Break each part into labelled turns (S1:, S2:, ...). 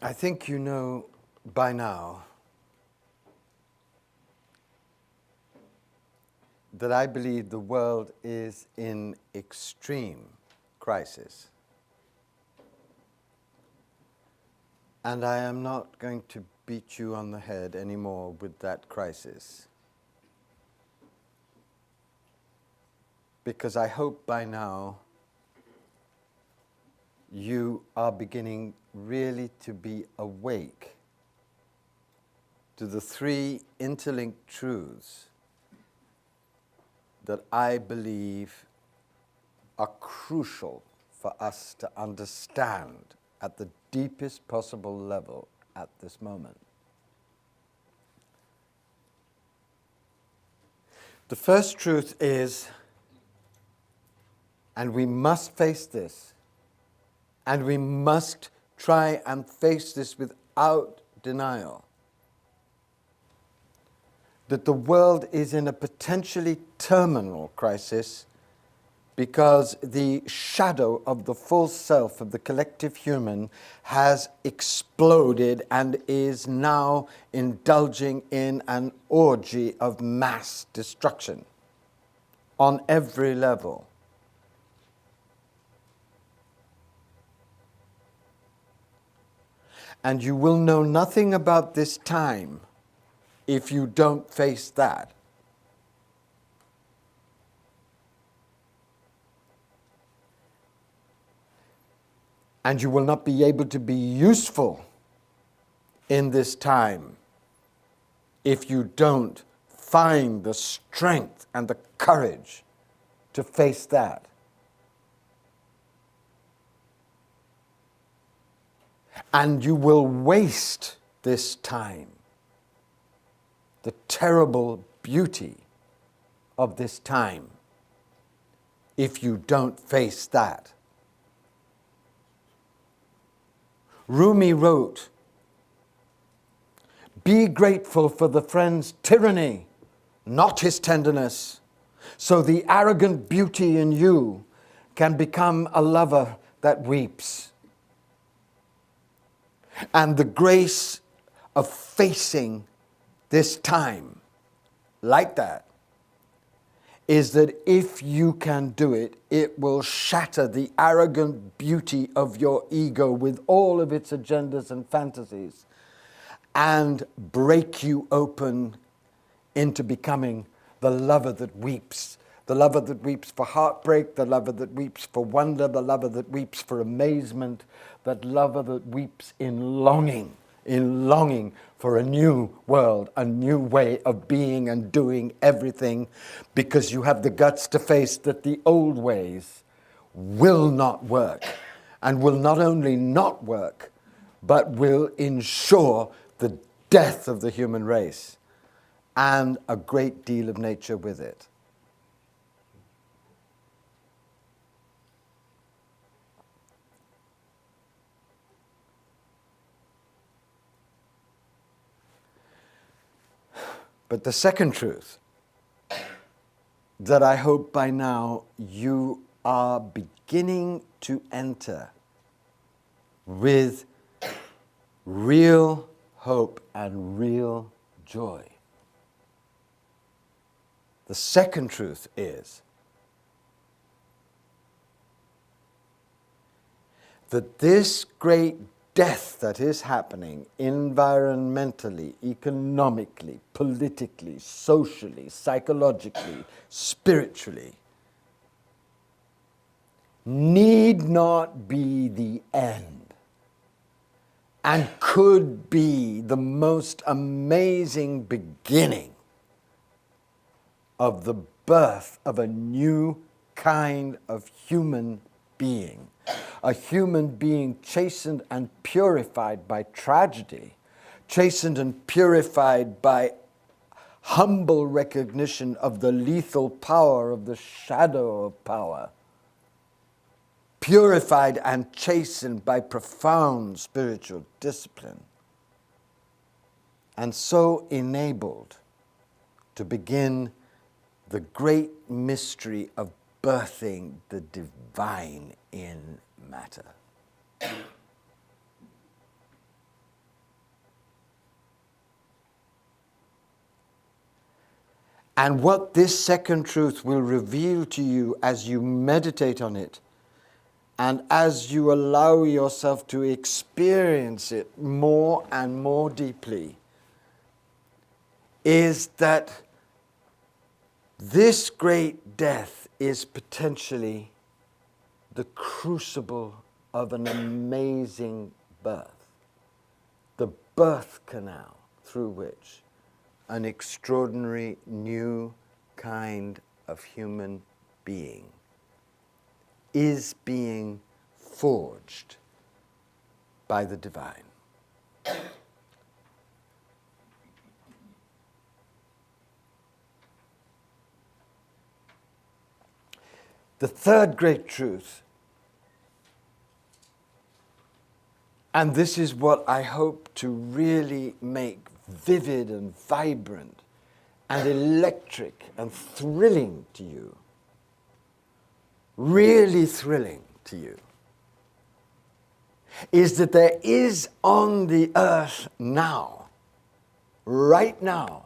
S1: I think you know by now that I believe the world is in extreme crisis. And I am not going to beat you on the head anymore with that crisis. Because I hope by now you are beginning really to be awake to the three interlinked truths that I believe are crucial for us to understand at the deepest possible level at this moment. The first truth is, and we must face this, and we must try and face this without denial, that the world is in a potentially terminal crisis because the shadow of the full self of the collective human has exploded and is now indulging in an orgy of mass destruction on every level. And you will know nothing about this time if you don't face that. And you will not be able to be useful in this time if you don't find the strength and the courage to face that. And you will waste this time, the terrible beauty of this time, if you don't face that. Rumi wrote, "Be grateful for the friend's tyranny, not his tenderness, so the arrogant beauty in you can become a lover that weeps." And the grace of facing this time like that is that if you can do it, it will shatter the arrogant beauty of your ego with all of its agendas and fantasies and break you open into becoming the lover that weeps. The lover that weeps for heartbreak, the lover that weeps for wonder, the lover that weeps for amazement, that lover that weeps in longing for a new world, a new way of being and doing everything, because you have the guts to face that the old ways will not work, and will not only not work, but will ensure the death of the human race and a great deal of nature with it. But the second truth that I hope by now you are beginning to enter with real hope and real joy. The second truth is that this great death that is happening environmentally, economically, politically, socially, psychologically, spiritually, need not be the end and could be the most amazing beginning of the birth of a new kind of human being. A human being chastened and purified by tragedy, chastened and purified by humble recognition of the lethal power of the shadow of power, purified and chastened by profound spiritual discipline, and so enabled to begin the great mystery of birthing the divine in matter. And what this second truth will reveal to you as you meditate on it and as you allow yourself to experience it more and more deeply is that this great death is potentially the crucible of an amazing birth, the birth canal through which an extraordinary new kind of human being is being forged by the divine. The third great truth, and this is what I hope to really make vivid and vibrant and electric and thrilling to you, really thrilling to you, is that there is on the earth now, right now,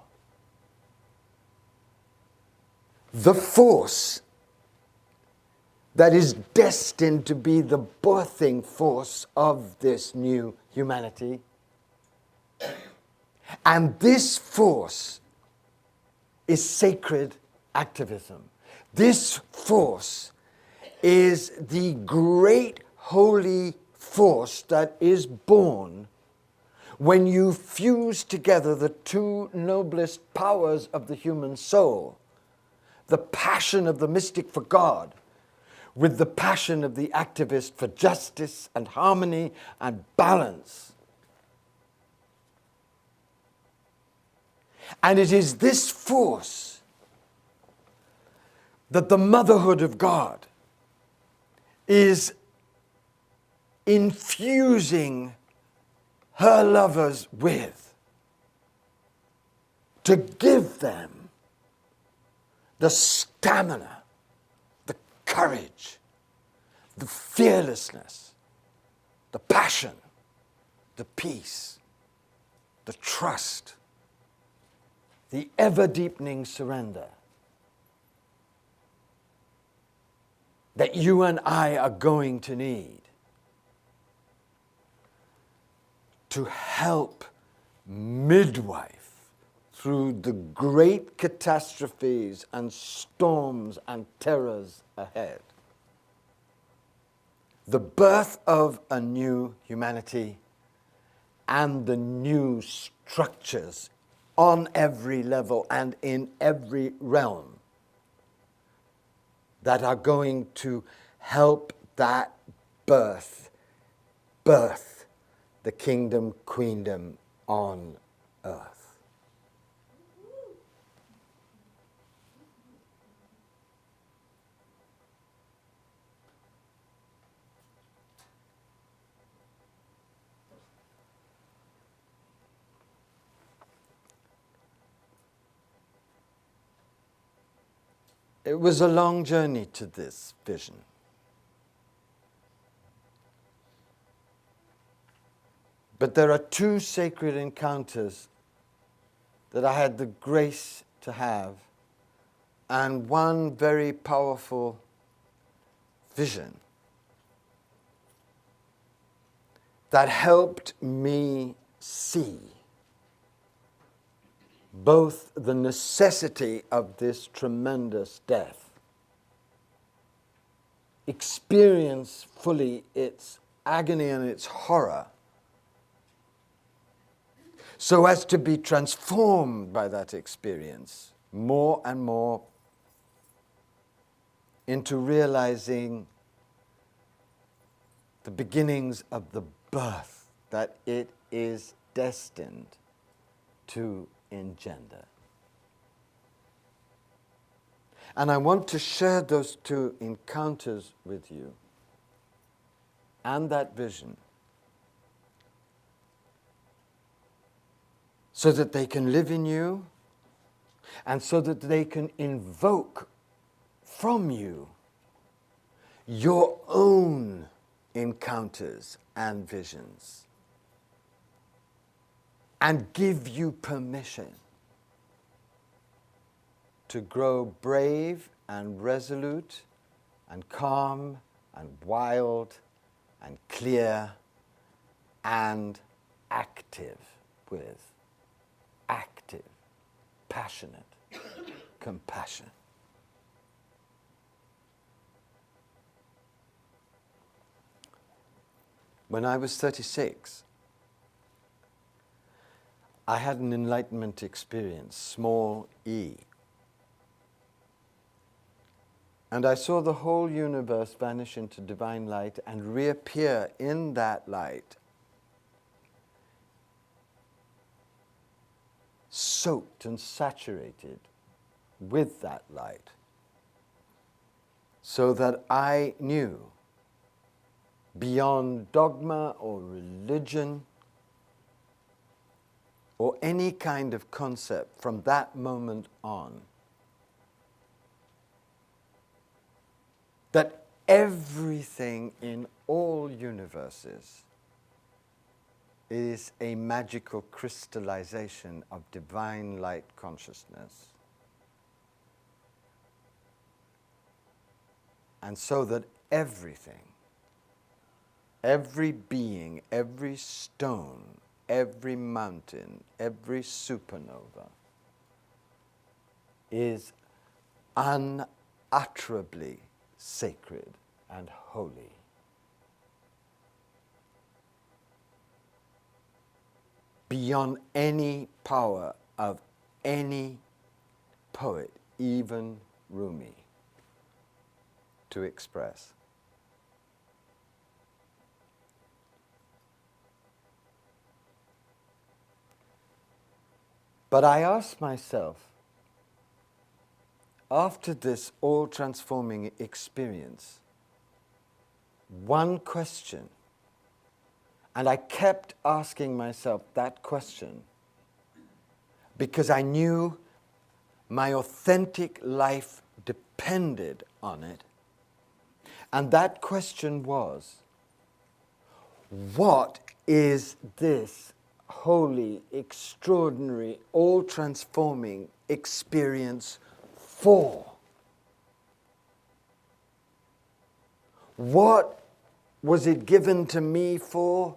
S1: the force that is destined to be the birthing force of this new humanity. And this force is sacred activism. This force is the great holy force that is born when you fuse together the two noblest powers of the human soul, the passion of the mystic for God with the passion of the activist for justice and harmony and balance. And it is this force that the motherhood of God is infusing her lovers with, to give them the stamina, the courage, the fearlessness, the passion, the peace, the trust, the ever-deepening surrender that you and I are going to need to help midwife through the great catastrophes and storms and terrors ahead. The birth of a new humanity and the new structures on every level and in every realm that are going to help that birth the kingdom, queendom on earth. It was a long journey to this vision. But there are two sacred encounters that I had the grace to have, and one very powerful vision that helped me see both the necessity of this tremendous death, experience fully its agony and its horror, so as to be transformed by that experience more and more into realizing the beginnings of the birth that it is destined to engender. And I want to share those two encounters with you and that vision so that they can live in you and so that they can invoke from you your own encounters and visions and give you permission to grow brave and resolute and calm and wild and clear and active with active, passionate compassion. When I was 36, I had an enlightenment experience, small e. And I saw the whole universe vanish into divine light and reappear in that light, soaked and saturated with that light, so that I knew, beyond dogma or religion or any kind of concept from that moment on, that everything in all universes is a magical crystallization of divine light consciousness. And so that everything, every being, every stone, every mountain, every supernova is unutterably sacred and holy. Beyond any power of any poet, even Rumi, to express. But I asked myself, after this all-transforming experience, one question, and I kept asking myself that question because I knew my authentic life depended on it. And that question was, what is this holy, extraordinary, all-transforming experience for? What was it given to me for?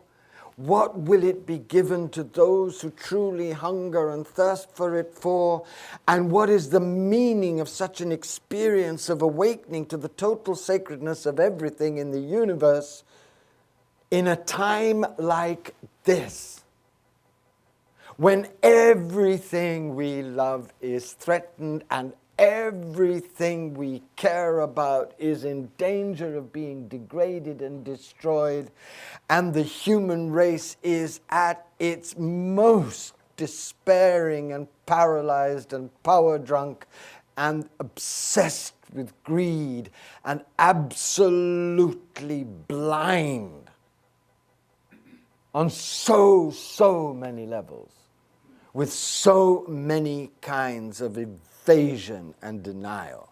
S1: What will it be given to those who truly hunger and thirst for it for? And what is the meaning of such an experience of awakening to the total sacredness of everything in the universe in a time like this, when everything we love is threatened and everything we care about is in danger of being degraded and destroyed, and the human race is at its most despairing and paralyzed and power-drunk and obsessed with greed and absolutely blind on so many levels, with so many kinds of evasion and denial.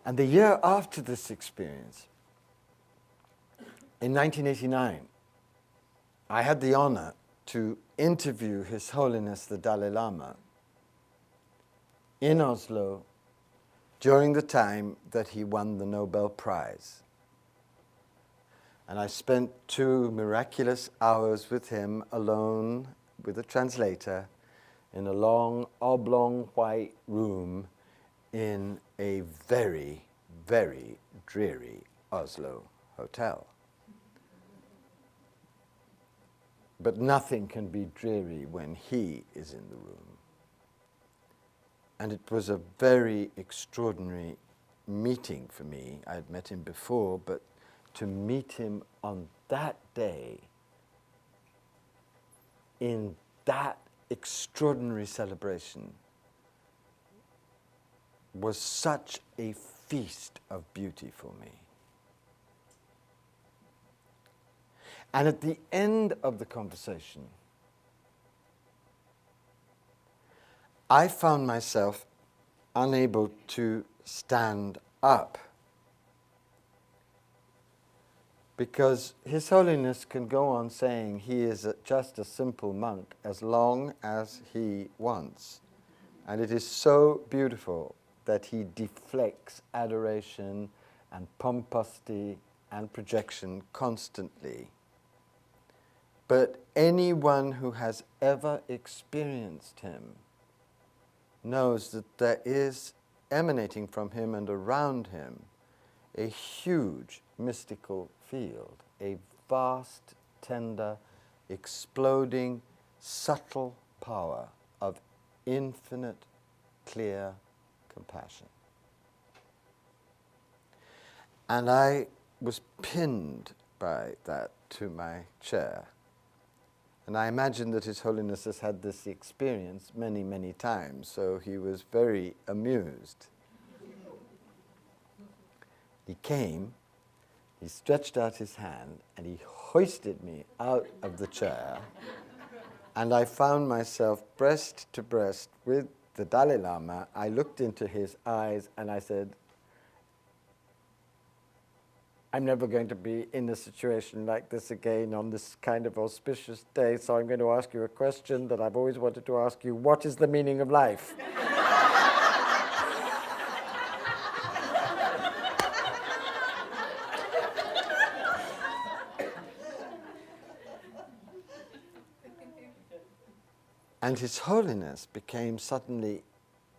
S1: And the year after this experience, in 1989, I had the honor to interview His Holiness the Dalai Lama in Oslo during the time that he won the Nobel Prize. And I spent 2 miraculous hours with him alone with a translator in a long, oblong white room in a very, very dreary Oslo hotel. But nothing can be dreary when he is in the room. And it was a very extraordinary meeting for me. I had met him before, but to meet him on that day, in that extraordinary celebration, was such a feast of beauty for me. And at the end of the conversation, I found myself unable to stand up. Because His Holiness can go on saying he is just a simple monk as long as he wants. And it is so beautiful that he deflects adoration and pomposity and projection constantly. But anyone who has ever experienced him knows that there is emanating from him and around him a huge mystical field, a vast, tender, exploding, subtle power of infinite, clear compassion. And I was pinned by that to my chair. And I imagine that His Holiness has had this experience many, many times, so he was very amused. He came, he stretched out his hand, and he hoisted me out of the chair, and I found myself breast to breast with the Dalai Lama. I looked into his eyes, and I said, I'm never going to be in a situation like this again on this kind of auspicious day, so I'm going to ask you a question that I've always wanted to ask you. What is the meaning of life? And His Holiness became suddenly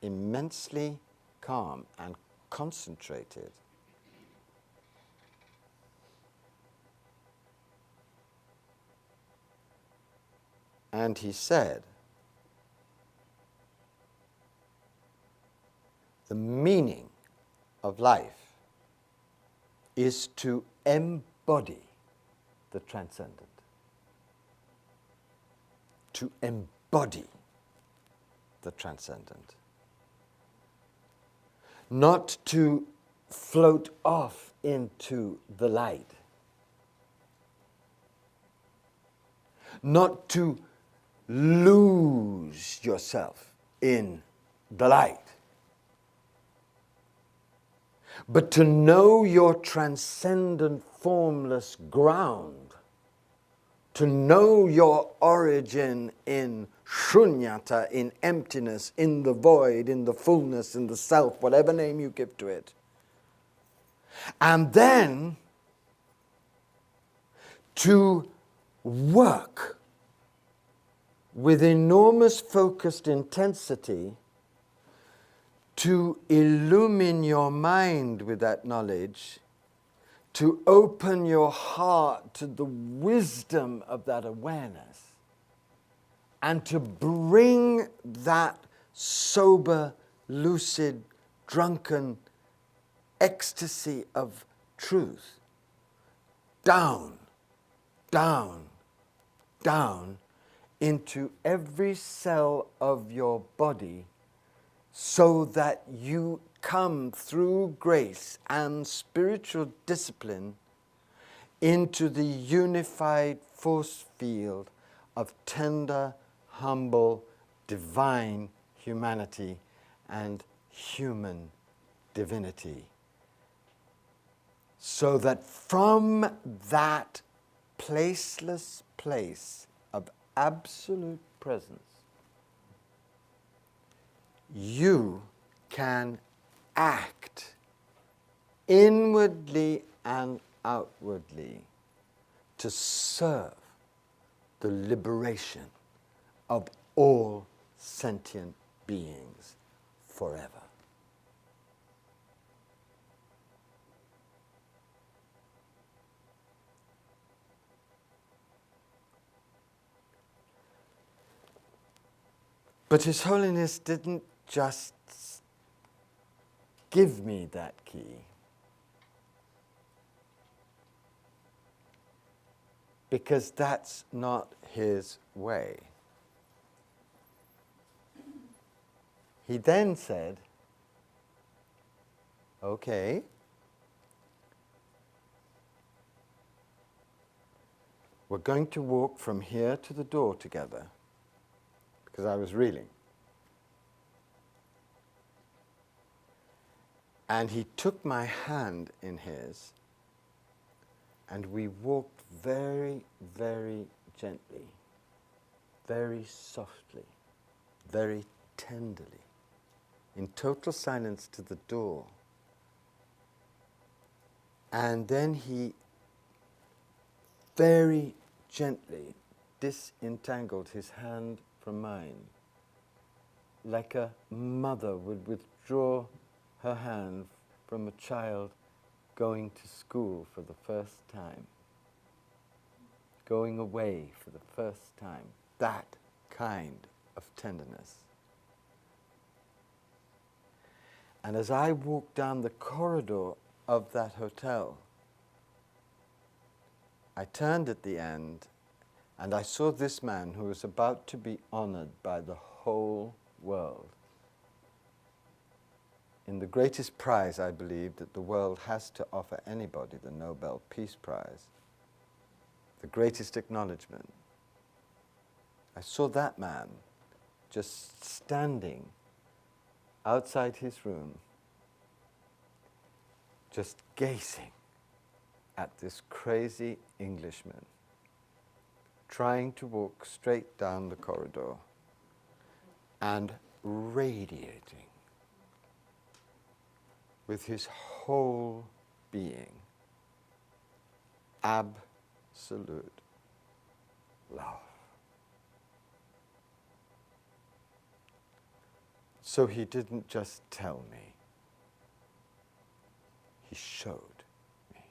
S1: immensely calm and concentrated. And he said, the meaning of life is to embody the transcendent. To embody the transcendent. Not to float off into the light. Not to lose yourself in the light, but to know your transcendent formless ground, to know your origin in shunyata, in emptiness, in the void, in the fullness, in the self, whatever name you give to it. And then to work with enormous focused intensity to illumine your mind with that knowledge, to open your heart to the wisdom of that awareness, and to bring that sober, lucid, drunken ecstasy of truth down, down, down into every cell of your body, so that you come through grace and spiritual discipline into the unified force field of tender, humble, divine humanity and human divinity. So that from that placeless place of absolute presence, you can act inwardly and outwardly to serve the liberation of all sentient beings forever. But His Holiness didn't just give me that key. Because that's not His way. He then said, okay, we're going to walk from here to the door together, because I was reeling. And he took my hand in his, And we walked very, very gently, very softly, very tenderly, in total silence to the door. And then he very gently disentangled his hand from mine, like a mother would withdraw her hand from a child going to school for the first time, going away for the first time. That kind of tenderness. And as I walked down the corridor of that hotel, I turned at the end and I saw this man who was about to be honored by the whole world in the greatest prize, I believe, that the world has to offer anybody, the Nobel Peace Prize, the greatest acknowledgement. I saw that man just standing outside his room, just gazing at this crazy Englishman, trying to walk straight down the corridor and radiating with his whole being absolute love. So he didn't just tell me, he showed me.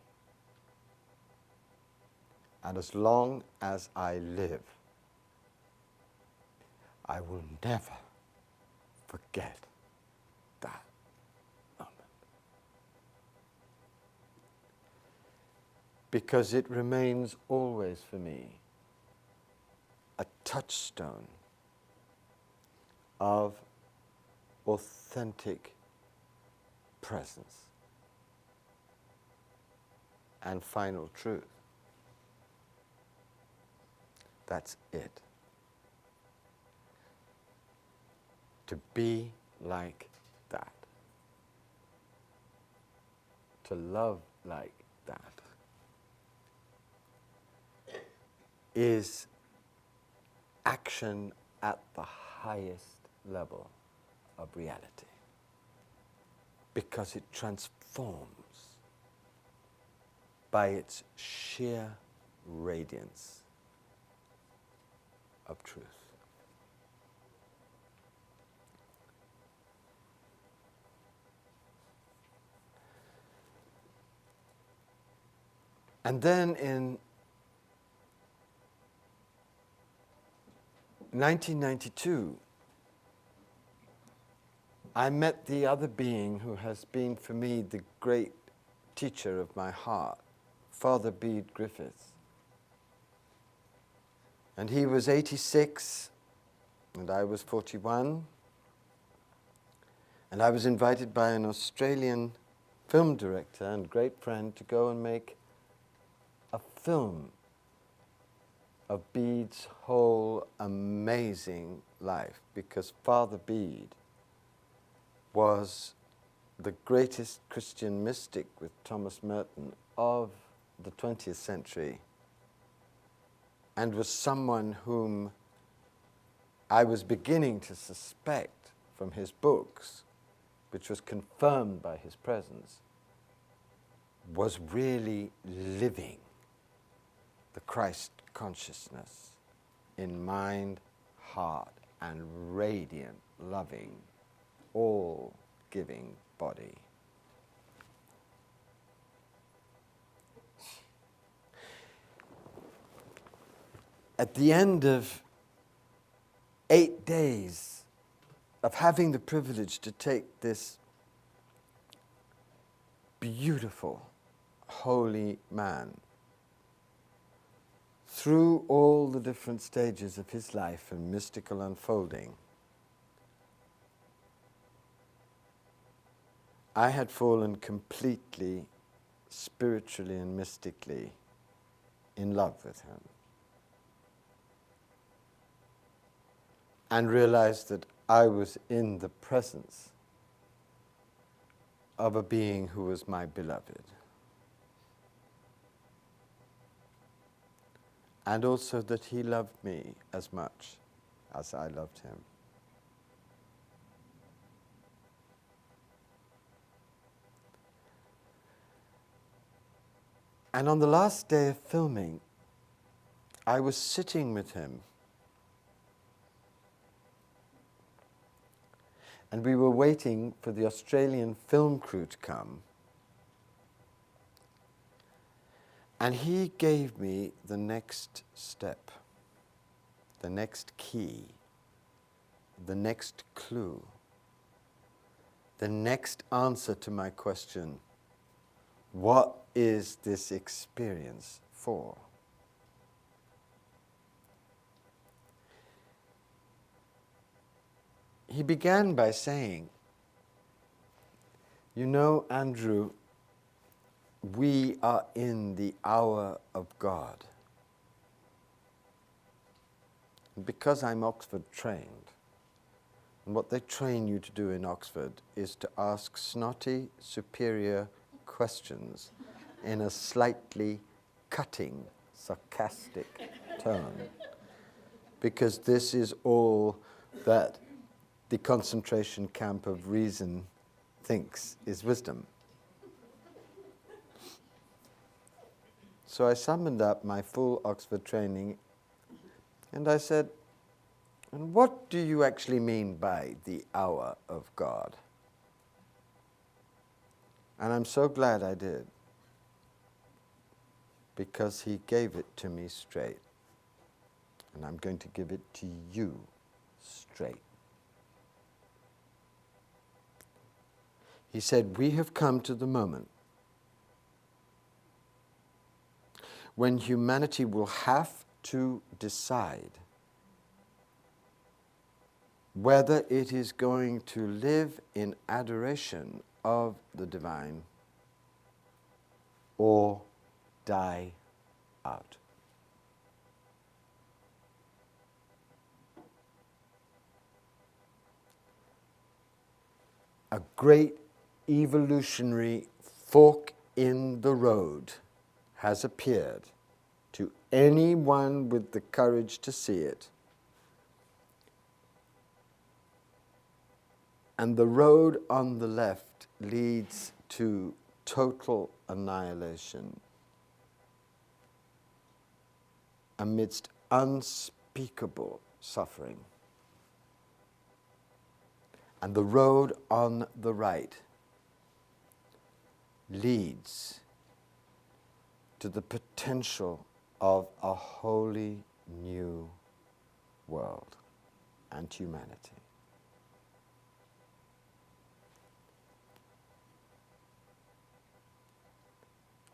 S1: And as long as I live, I will never forget that moment. Because it remains always for me a touchstone of authentic presence and final truth. That's it. To be like that. To love like that is action at the highest level of reality, because it transforms by its sheer radiance of truth. And then in 1992, I met the other being who has been for me the great teacher of my heart, Father Bede Griffiths. And he was 86, and I was 41. And I was invited by an Australian film director and great friend to go and make a film of Bede's whole amazing life, because Father Bede was the greatest Christian mystic with Thomas Merton of the 20th century, and was someone whom I was beginning to suspect from his books, which was confirmed by his presence, was really living the Christ consciousness in mind, heart, and radiant, loving, all-giving body. At the end of 8 days of having the privilege to take this beautiful, holy man through all the different stages of his life and mystical unfolding, I had fallen completely, spiritually and mystically, in love with him. And realized that I was in the presence of a being who was my beloved. and also that he loved me as much as I loved him. And on the last day of filming, I was sitting with him, and we were waiting for the Australian film crew to come. And he gave me the next step, the next key, the next clue, the next answer to my question, what is this experience for? He began by saying, you know, Andrew, we are in the hour of God. And because I'm Oxford trained, and what they train you to do in Oxford is to ask snotty, superior questions in a slightly cutting, sarcastic tone. Because this is all that the concentration camp of reason thinks is wisdom. So I summoned up my full Oxford training and I said, and what do you actually mean by the hour of God? And I'm so glad I did, because he gave it to me straight. And I'm going to give it to you straight. He said, we have come to the moment when humanity will have to decide whether it is going to live in adoration of the divine or die out. A great evolutionary fork in the road has appeared to anyone with the courage to see it. And the road on the left leads to total annihilation amidst unspeakable suffering. And the road on the right leads to the potential of a wholly new world and humanity.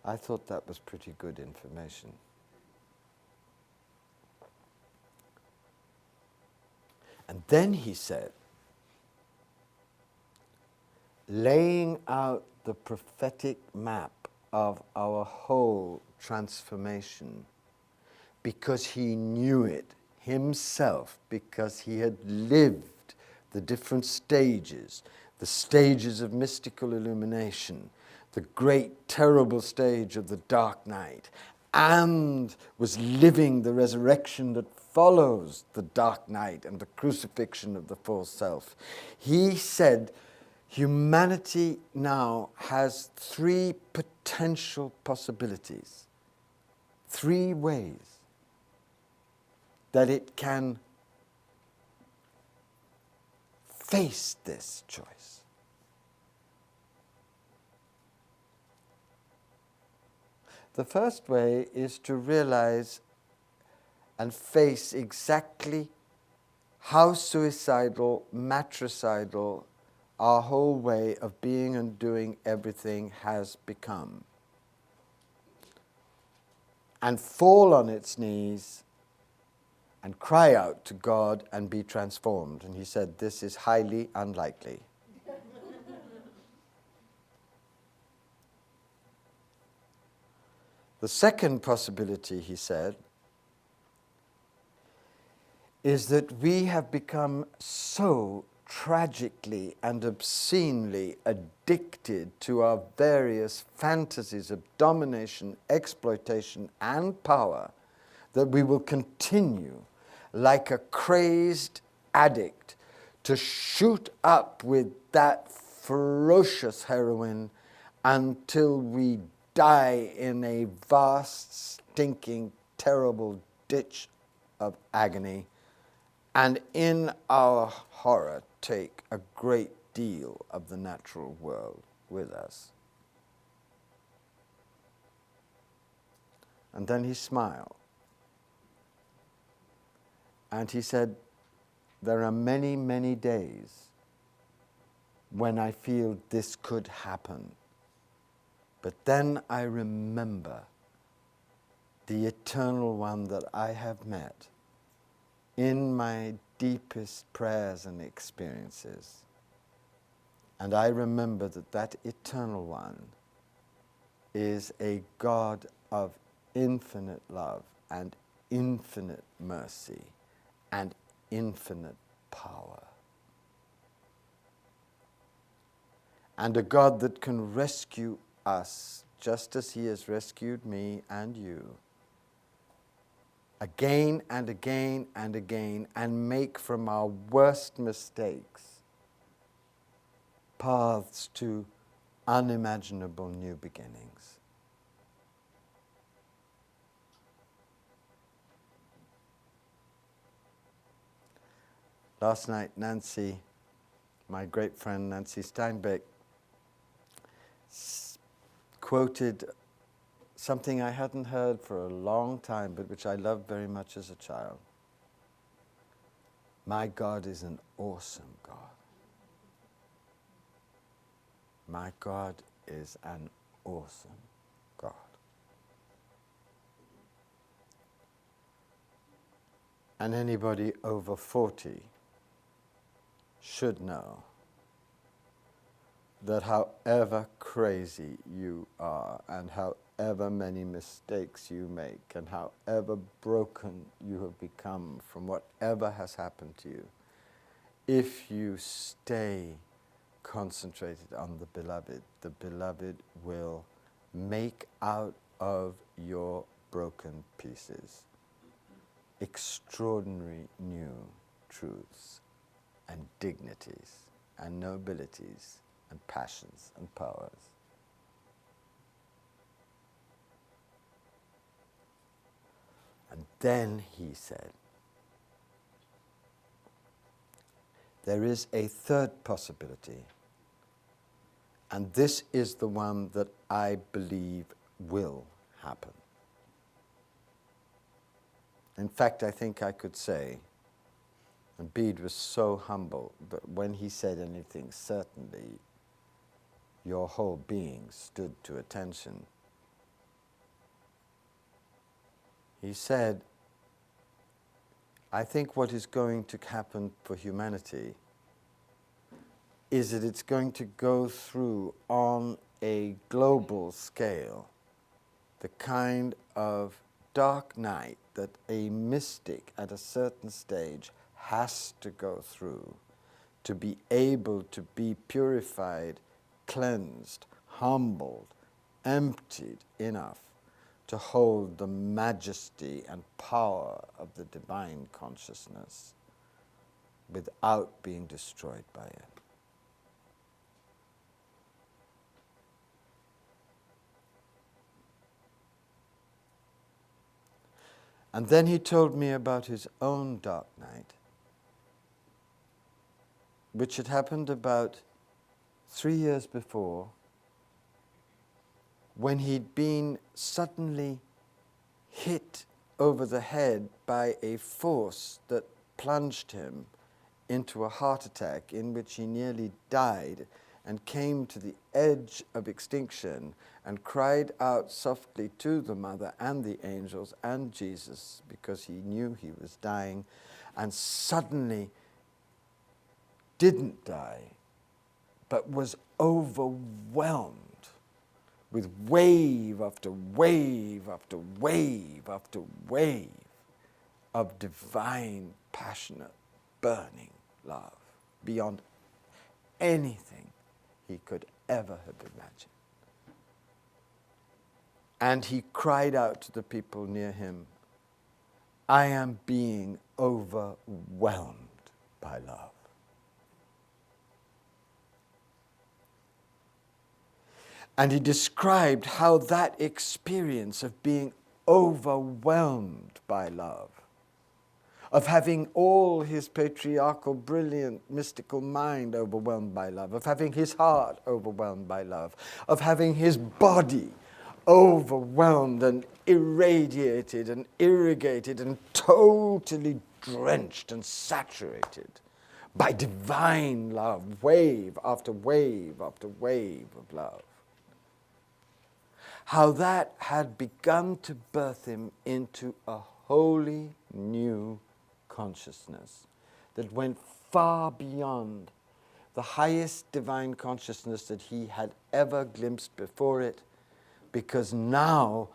S1: I thought that was pretty good information. And then he said, laying out the prophetic map of our whole transformation, because he knew it himself, because he had lived the different stages, the stages of mystical illumination, the great terrible stage of the dark night, and was living the resurrection that follows the dark night and the crucifixion of the false self. He said, humanity now has three potential possibilities, three ways that it can face this choice. The first way is to realize and face exactly how suicidal, matricidal, our whole way of being and doing everything has become. And fall on its knees and cry out to God and be transformed. And he said, this is highly unlikely. The second possibility, he said, is that we have become so tragically and obscenely addicted to our various fantasies of domination, exploitation, and power that we will continue like a crazed addict to shoot up with that ferocious heroin until we die in a vast, stinking, terrible ditch of agony, and in our horror take a great deal of the natural world with us. And then he smiled. And he said, there are many, many days when I feel this could happen. But then I remember the eternal one that I have met in my deepest prayers and experiences. And I remember that that eternal one is a God of infinite love and infinite mercy and infinite power. And a God that can rescue us just as he has rescued me and you, again and again and again, and make from our worst mistakes paths to unimaginable new beginnings. Last night, Nancy, my great friend Nancy Steinbeck, quoted something I hadn't heard for a long time, but which I loved very much as a child. My God is an awesome God. My God is an awesome God. And anybody over 40 should know that however crazy you are and however many mistakes you make and however broken you have become from whatever has happened to you, if you stay concentrated on the beloved will make out of your broken pieces extraordinary new truths and dignities and nobilities and passions and powers. And then he said, there is a third possibility, and this is the one that I believe will happen. In fact, I think I could say, and Bede was so humble, but when he said anything, certainly your whole being stood to attention. He said, I think what is going to happen for humanity is that it's going to go through on a global scale the kind of dark night that a mystic at a certain stage has to go through to be able to be purified, cleansed, humbled, emptied enough to hold the majesty and power of the divine consciousness without being destroyed by it. And then he told me about his own dark night, which had happened about 3 years before, when he'd been suddenly hit over the head by a force that plunged him into a heart attack in which he nearly died and came to the edge of extinction and cried out softly to the mother and the angels and Jesus because he knew he was dying, and suddenly didn't die, but was overwhelmed with wave after wave after wave after wave of divine, passionate, burning love beyond anything he could ever have imagined. And he cried out to the people near him, I am being overwhelmed by love. And he described how that experience of being overwhelmed by love, of having all his patriarchal, brilliant, mystical mind overwhelmed by love, of having his heart overwhelmed by love, of having his body overwhelmed and irradiated and irrigated and totally drenched and saturated by divine love, wave after wave after wave of love. How that had begun to birth him into a wholly new consciousness that went far beyond the highest divine consciousness that he had ever glimpsed before it, because now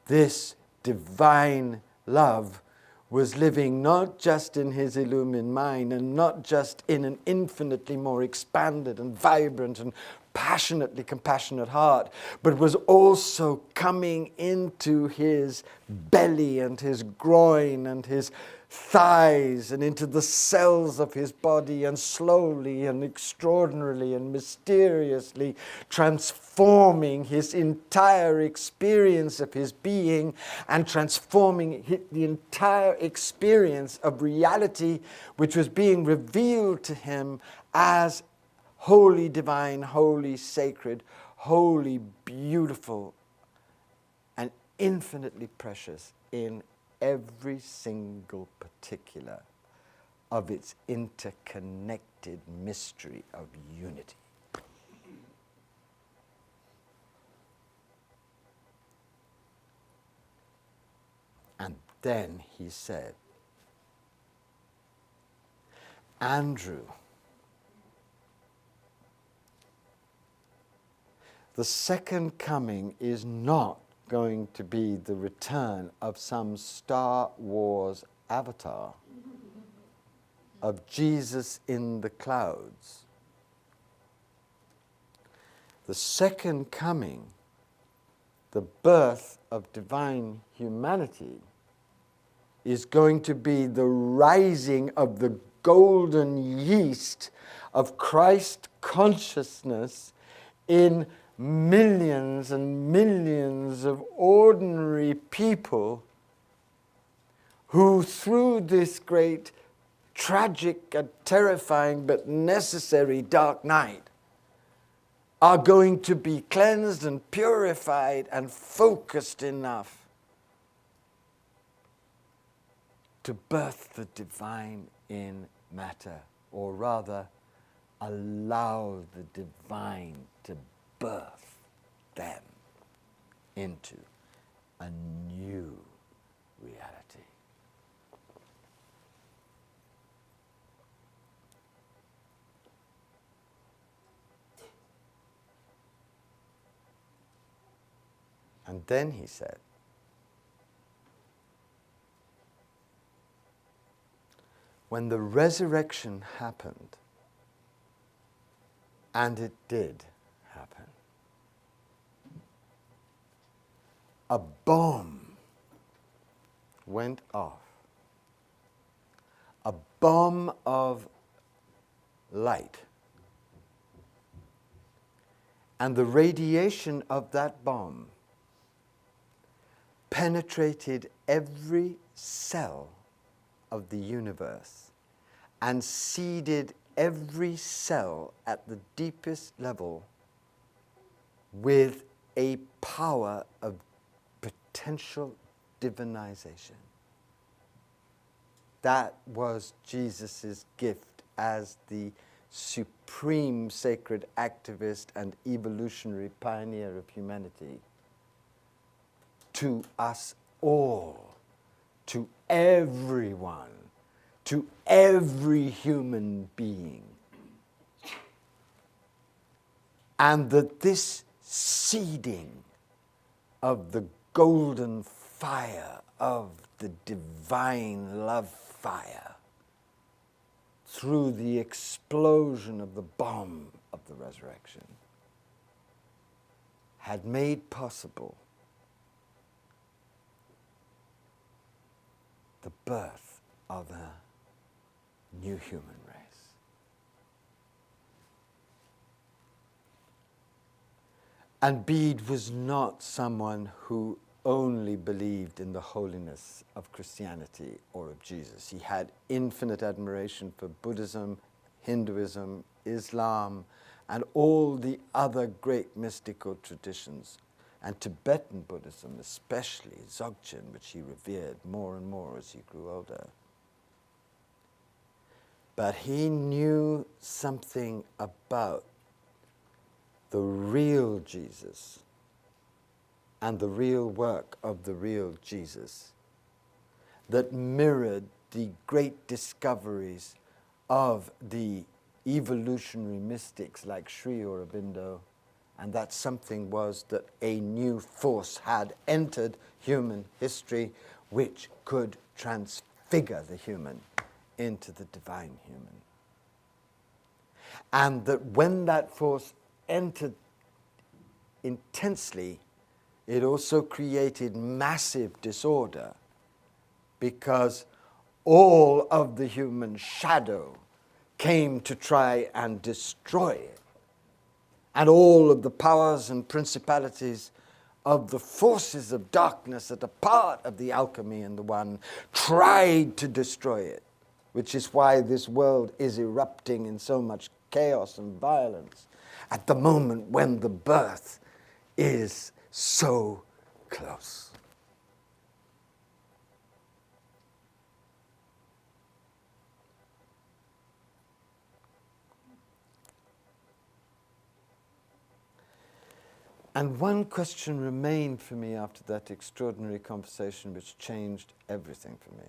S1: this divine love was living not just in his illumined mind and not just in an infinitely more expanded and vibrant and passionately compassionate heart, but was also coming into his belly and his groin and his thighs and into the cells of his body, and slowly and extraordinarily and mysteriously transforming his entire experience of his being and transforming the entire experience of reality, which was being revealed to him as holy divine, holy sacred, holy beautiful, and infinitely precious in every single particular of its interconnected mystery of unity. And then he said, Andrew, the second coming is not going to be the return of some Star Wars avatar of Jesus in the clouds. The second coming, the birth of divine humanity, is going to be the rising of the golden yeast of Christ consciousness in millions and millions of ordinary people who, through this great tragic and terrifying but necessary dark night, are going to be cleansed and purified and focused enough to birth the divine in matter, or rather allow the divine to birth them into a new reality. And then he said, when the resurrection happened, and it did happen, a bomb went off, a bomb of light, and the radiation of that bomb penetrated every cell of the universe and seeded every cell at the deepest level with a power of potential divinization. That was Jesus' gift as the supreme sacred activist and evolutionary pioneer of humanity to us all, to everyone, to every human being. And that this seeding of the golden fire of the divine love fire through the explosion of the bomb of the resurrection had made possible the birth of a new human race. And Bede was not someone who only believed in the holiness of Christianity or of Jesus. He had infinite admiration for Buddhism, Hinduism, Islam, and all the other great mystical traditions, and Tibetan Buddhism especially, Zheutlin, which he revered more and more as he grew older. But he knew something about the real Jesus and the real work of the real Jesus that mirrored the great discoveries of the evolutionary mystics like Sri Aurobindo, and that something was that a new force had entered human history which could transfigure the human into the divine human. And that when that force entered intensely, it also created massive disorder, because all of the human shadow came to try and destroy it. And all of the powers and principalities of the forces of darkness that are part of the alchemy and the one tried to destroy it, which is why this world is erupting in so much chaos and violence at the moment when the birth is so close. And one question remained for me after that extraordinary conversation which changed everything for me.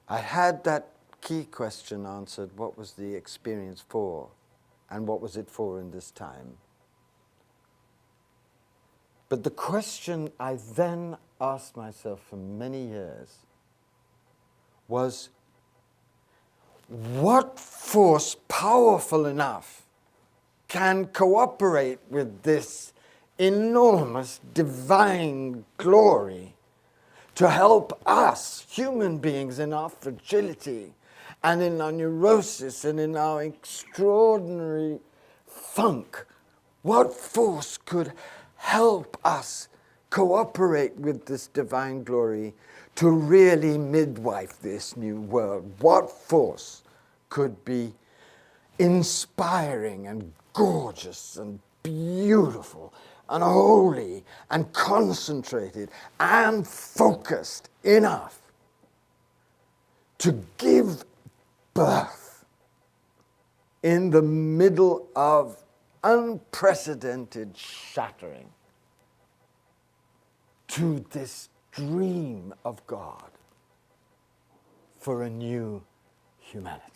S1: I had that key question answered: what was the experience for, and what was it for in this time? But the question I then asked myself for many years was, what force powerful enough can cooperate with this enormous divine glory to help us, human beings, in our fragility and in our neurosis and in our extraordinary funk? What force could help us cooperate with this divine glory to really midwife this new world? What force could be inspiring and gorgeous and beautiful and holy and concentrated and focused enough to give birth in the middle of unprecedented shattering to this dream of God for a new humanity?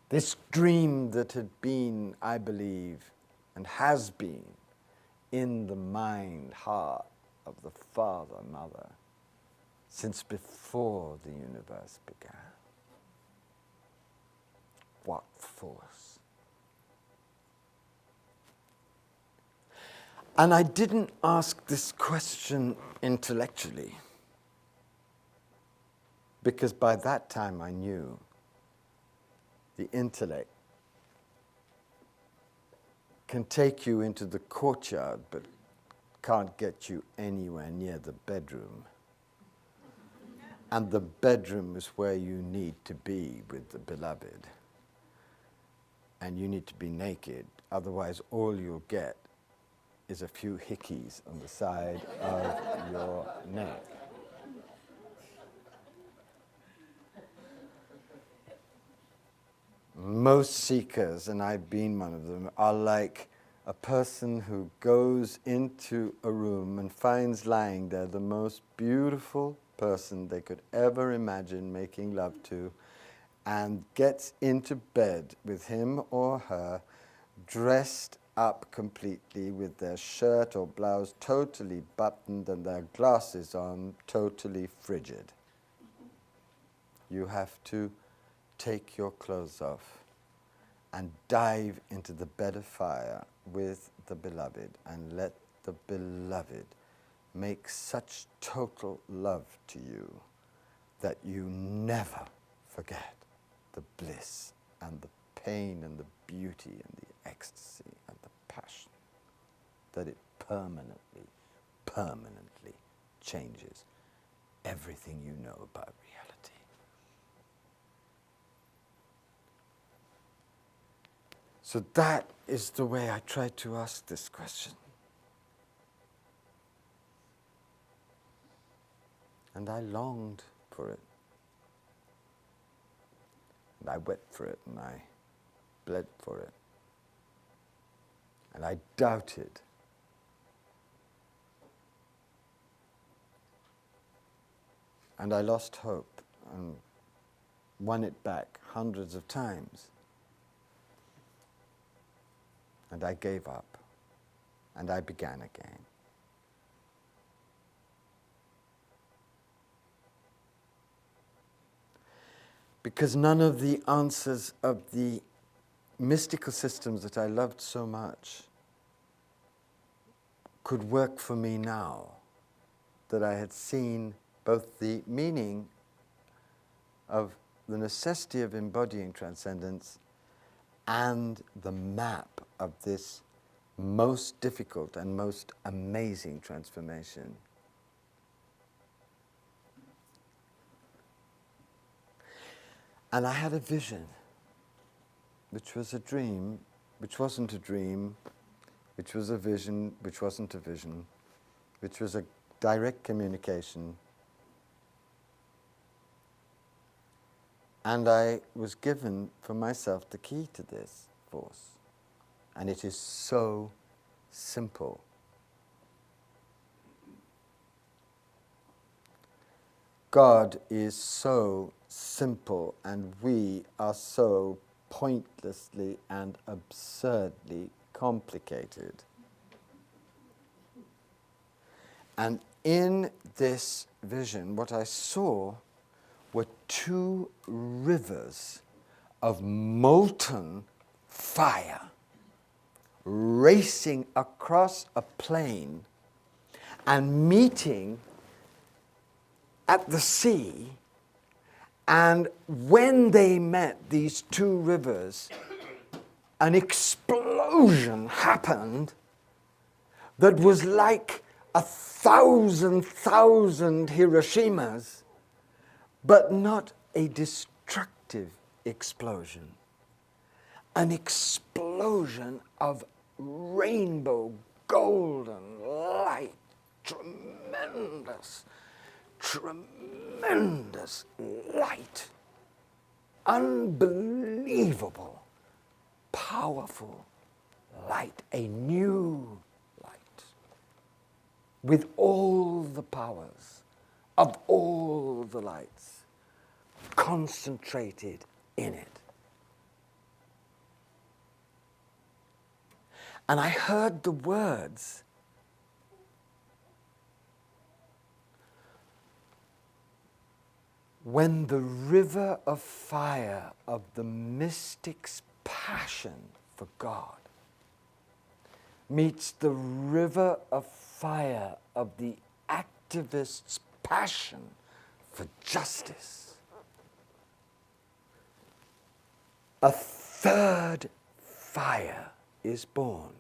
S1: This dream that had been, I believe, and has been in the mind, heart of the Father, Mother, since before the universe began. What force? And I didn't ask this question intellectually, because by that time I knew the intellect can take you into the courtyard, but can't get you anywhere near the bedroom. And the bedroom is where you need to be with the beloved. And you need to be naked, otherwise all you'll get is a few hickeys on the side of your neck. Most seekers, and I've been one of them, are like a person who goes into a room and finds lying there the most beautiful person they could ever imagine making love to, and gets into bed with him or her dressed up completely with their shirt or blouse totally buttoned and their glasses on, totally frigid. You have to take your clothes off and dive into the bed of fire with the beloved and let the beloved make such total love to you that you never forget the bliss and the pain and the beauty and the ecstasy and the passion, that it permanently changes everything you know about reality. So that is the way I try to ask this question. And I longed for it. And I wept for it, and I bled for it. And I doubted. And I lost hope and won it back hundreds of times. And I gave up. And I began again. Because none of the answers of the mystical systems that I loved so much could work for me now, that I had seen both the meaning of the necessity of embodying transcendence and the map of this most difficult and most amazing transformation. And I had a vision, which was a dream, which wasn't a dream, which was a vision, which wasn't a vision, which was a direct communication. And I was given for myself the key to this force. And it is so simple. God is so simple, and we are so pointlessly and absurdly complicated. And in this vision, what I saw were two rivers of molten fire racing across a plain and meeting at the sea. And when they met, these two rivers, an explosion happened that was like 1,000 Hiroshimas, but not a destructive explosion. An explosion of rainbow golden light, tremendous light, unbelievable, powerful light, a new light, with all the powers of all the lights concentrated in it. And I heard the words, when the river of fire of the mystic's passion for God meets the river of fire of the activist's passion for justice, a third fire is born,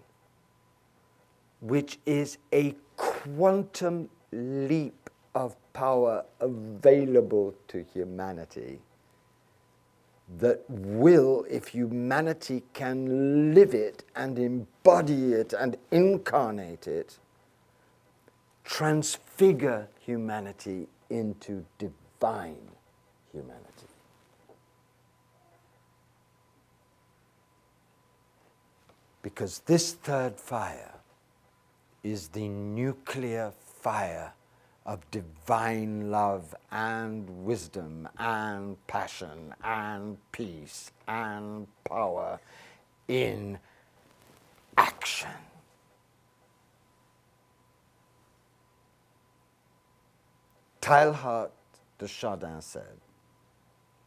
S1: which is a quantum leap of power available to humanity that will, if humanity can live it and embody it and incarnate it, transfigure humanity into divine humanity. Because this third fire is the nuclear fire of divine love and wisdom and passion and peace and power in action. Teilhard de Chardin said,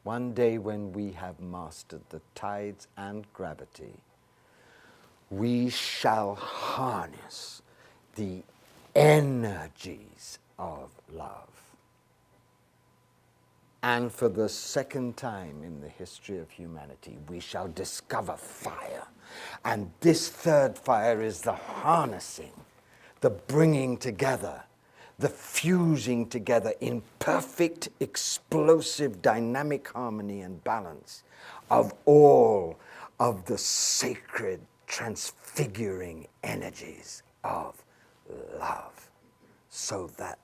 S1: "One day when we have mastered the tides and gravity, we shall harness the energies of love. And for the second time in the history of humanity, we shall discover fire. And this third fire is the harnessing, the bringing together, the fusing together in perfect, explosive, dynamic harmony and balance of all of the sacred, transfiguring energies of love, so that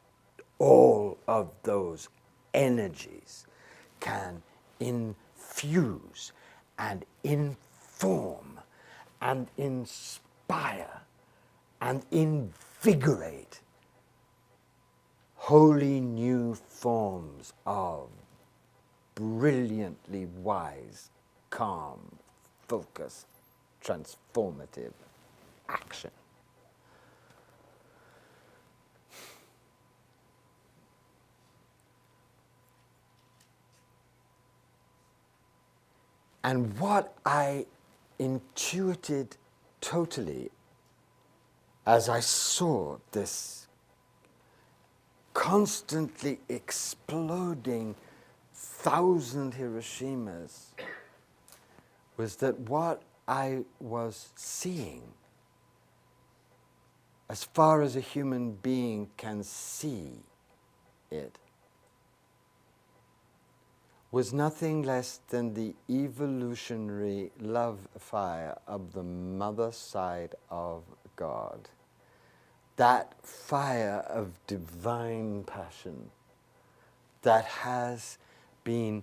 S1: all of those energies can infuse and inform and inspire and invigorate wholly new forms of brilliantly wise, calm, focused, transformative action. And what I intuited totally as I saw this constantly exploding 1,000 Hiroshimas was that what I was seeing, as far as a human being can see it, was nothing less than the evolutionary love fire of the mother side of God. That fire of divine passion that has been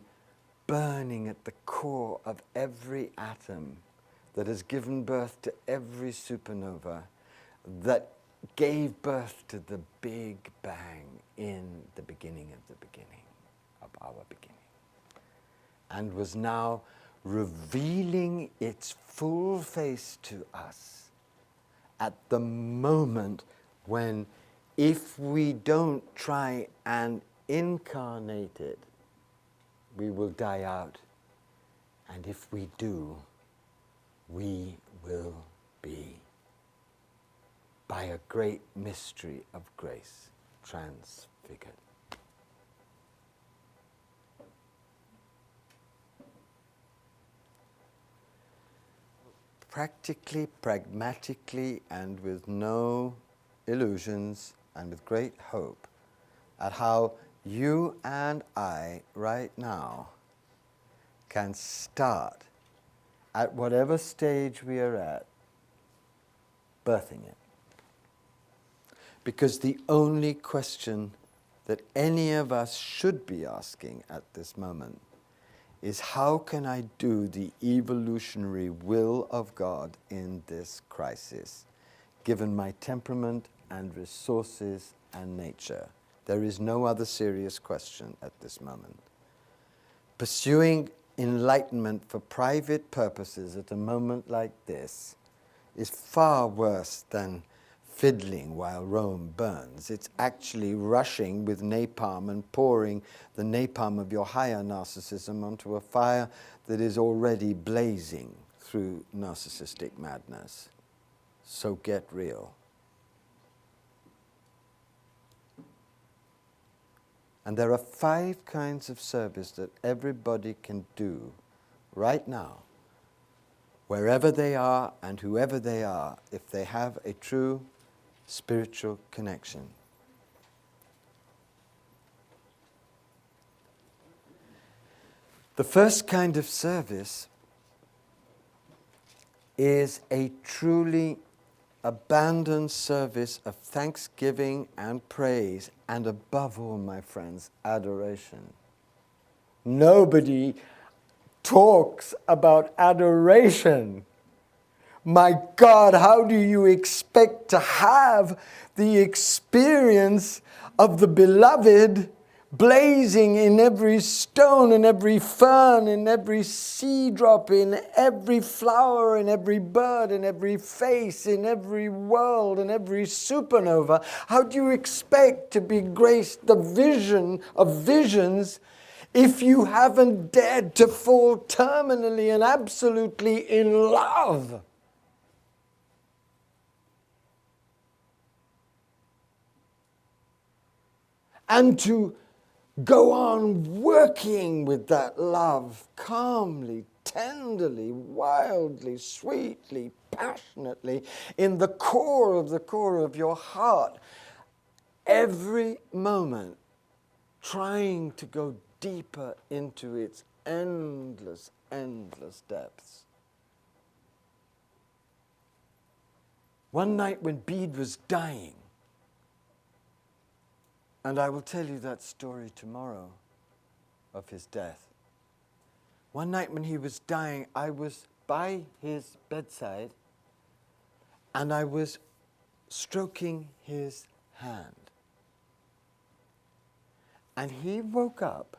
S1: burning at the core of every atom, that has given birth to every supernova, that gave birth to the Big Bang in the beginning of the beginning of our beginning, and was now revealing its full face to us at the moment when, if we don't try and incarnate it, we will die out. And if we do, we will be, by a great mystery of grace, transfigured. Practically, pragmatically, and with no illusions, and with great hope, at how you and I, right now, can start, at whatever stage we are at, birthing it. Because the only question that any of us should be asking at this moment is, how can I do the evolutionary will of God in this crisis, given my temperament and resources and nature? There is no other serious question at this moment. Pursuing enlightenment for private purposes at a moment like this is far worse than fiddling while Rome burns. It's actually rushing with napalm and pouring the napalm of your higher narcissism onto a fire that is already blazing through narcissistic madness. So get real. And there are 5 kinds of service that everybody can do right now, wherever they are and whoever they are, if they have a true spiritual connection. The first kind of service is a truly abandoned service of thanksgiving and praise, and above all, my friends, adoration. Nobody talks about adoration. My God, how do you expect to have the experience of the beloved blazing in every stone, in every fern, in every sea drop, in every flower, in every bird, in every face, in every world, in every supernova? How do you expect to be graced the vision of visions if you haven't dared to fall terminally and absolutely in love? and to go on working with that love calmly, tenderly, wildly, sweetly, passionately, in the core of your heart, every moment, trying to go deeper into its endless, endless depths. One night when Bede was dying, and I will tell you that story tomorrow of his death. One night when he was dying, I was by his bedside and I was stroking his hand. And he woke up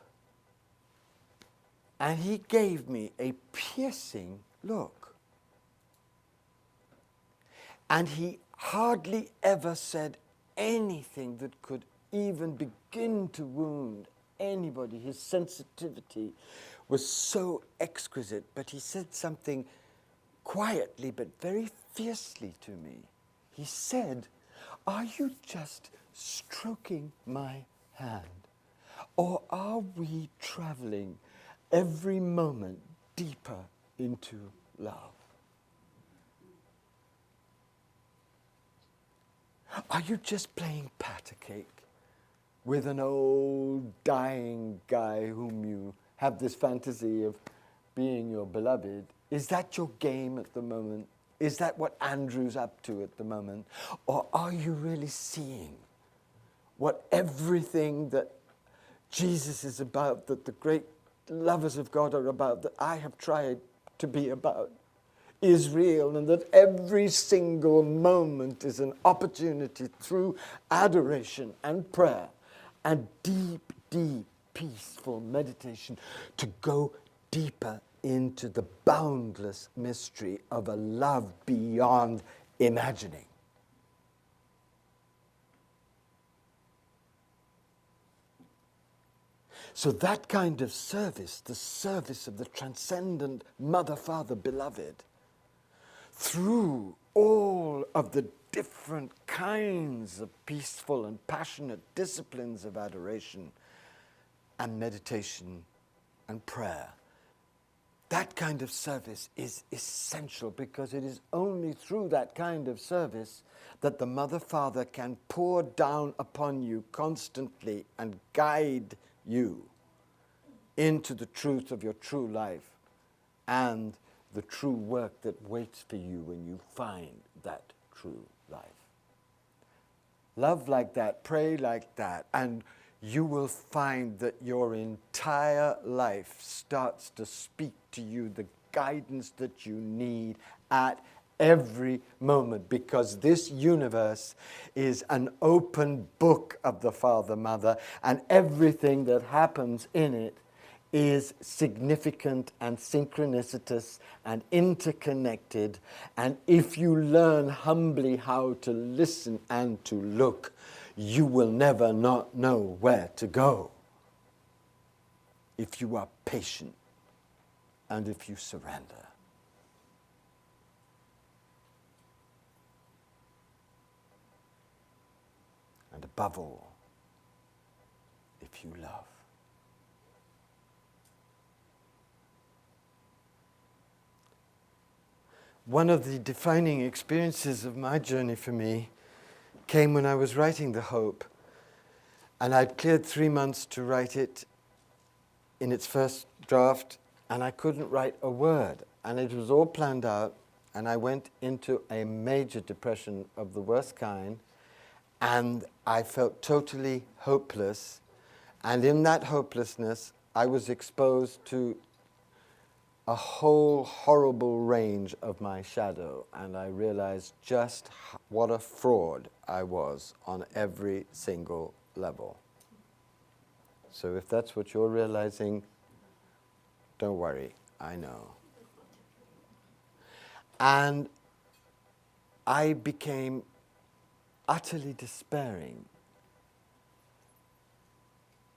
S1: and he gave me a piercing look. And he hardly ever said anything that could even begin to wound anybody. His sensitivity was so exquisite, but he said something quietly but very fiercely to me. He said, "Are you just stroking my hand, or are we traveling every moment deeper into love? Are you just playing pat a cake with an old dying guy whom you have this fantasy of being your beloved? Is that your game at the moment? Is that what Andrew's up to at the moment? Or are you really seeing what everything that Jesus is about, that the great lovers of God are about, that I have tried to be about, is real, and that every single moment is an opportunity through adoration and prayer and deep, deep, peaceful meditation to go deeper into the boundless mystery of a love beyond imagining. So that kind of service, the service of the transcendent Mother, Father, Beloved, through all of the different kinds of peaceful and passionate disciplines of adoration and meditation and prayer, that kind of service is essential, because it is only through that kind of service that the Mother, Father can pour down upon you constantly and guide you into the truth of your true life and the true work that waits for you when you find that true life. Love like that, pray like that, and you will find that your entire life starts to speak to you the guidance that you need at every moment, because this universe is an open book of the Father, Mother, and everything that happens in it is significant and synchronicitous and interconnected. And if you learn humbly how to listen and to look, you will never not know where to go. If you are patient and if you surrender. And above all, if you love. One of the defining experiences of my journey for me came when I was writing The Hope. And I'd cleared 3 months to write it in its first draft, and I couldn't write a word. And it was all planned out, and I went into a major depression of the worst kind, and I felt totally hopeless. And in that hopelessness, I was exposed to a whole horrible range of my shadow, and I realized just what a fraud I was on every single level. So if that's what you're realizing, don't worry, I know. And I became utterly despairing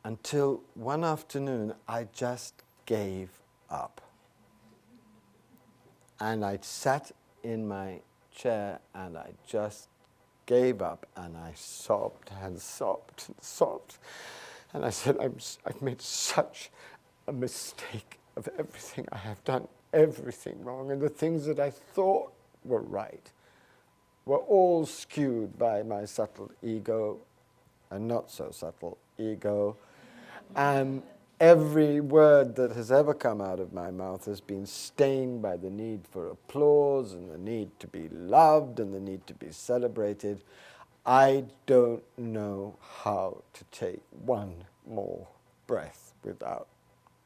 S1: until one afternoon I just gave up. And I sat in my chair and I just gave up, and I sobbed and sobbed and sobbed. And I said, I've made such a mistake of everything I have done, everything wrong, and the things that I thought were right were all skewed by my subtle ego and not so subtle ego. And every word that has ever come out of my mouth has been stained by the need for applause and the need to be loved and the need to be celebrated. I don't know how to take one more breath without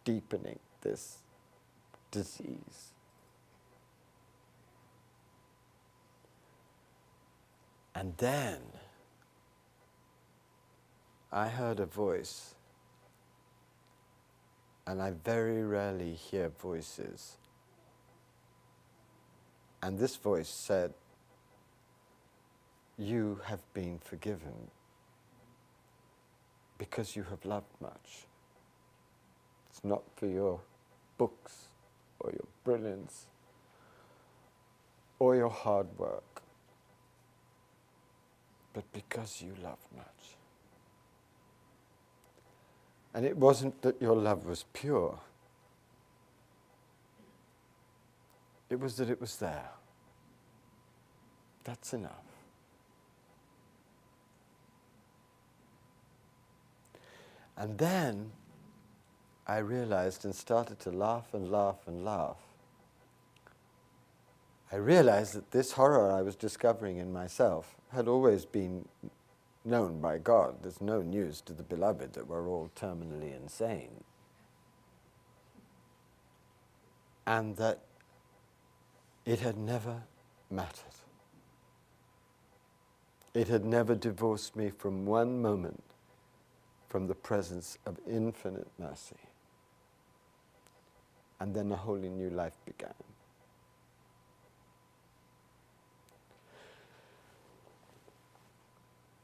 S1: deepening this disease. And then I heard a voice, and I very rarely hear voices. And this voice said, "You have been forgiven because you have loved much. It's not for your books or your brilliance or your hard work, but because you loved much." And it wasn't that your love was pure. It was that it was there. That's enough. And then I realized and started to laugh and laugh and laugh. I realized that this horror I was discovering in myself had always been known by God. There's no news to the beloved that we're all terminally insane. And that it had never mattered. It had never divorced me from one moment from the presence of infinite mercy. And then a wholly new life began.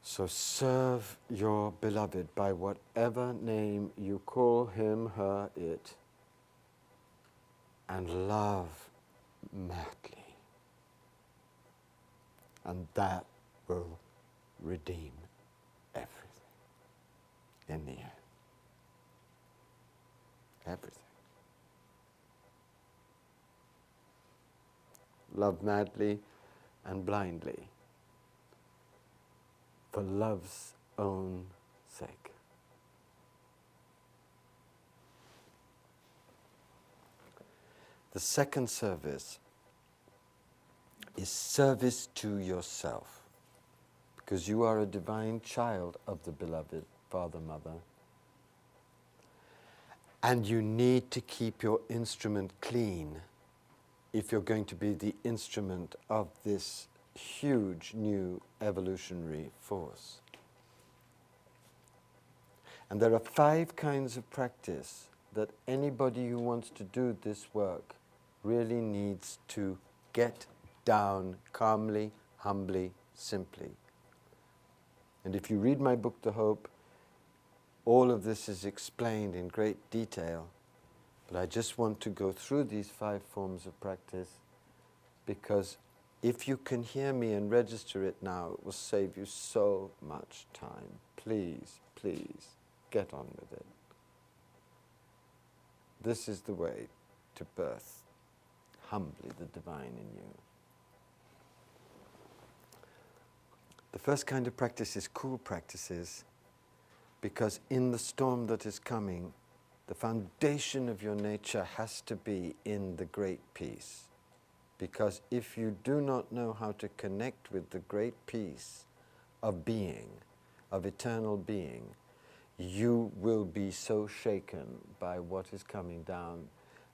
S1: So serve your beloved by whatever name you call him, her, it, and love madly. And that will redeem everything in the end. Everything. Love madly and blindly, for love's own sake. The second service is service to yourself, because you are a divine child of the beloved Father, Mother, and you need to keep your instrument clean if you're going to be the instrument of this huge new evolutionary force. And there are 5 kinds of practice that anybody who wants to do this work really needs to get down calmly, humbly, simply. And if you read my book, The Hope, all of this is explained in great detail. But I just want to go through these 5 forms of practice, because if you can hear me and register it now, it will save you so much time. Please, please, get on with it. This is the way to birth humbly the divine in you. The first kind of practice is cool practices, because in the storm that is coming, the foundation of your nature has to be in the great peace. Because if you do not know how to connect with the great peace of being, of eternal being, you will be so shaken by what is coming down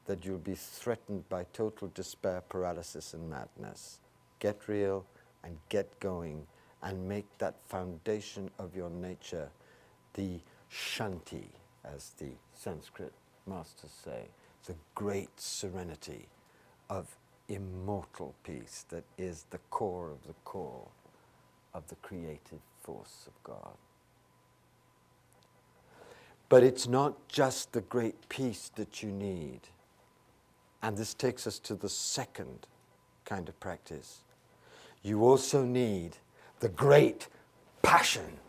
S1: that you'll be threatened by total despair, paralysis, and madness. Get real and get going, and make that foundation of your nature the Shanti, as the Sanskrit masters say, the great serenity of immortal peace that is the core of the creative force of God. But it's not just the great peace that you need. And this takes us to the second kind of practice. You also need the great passion.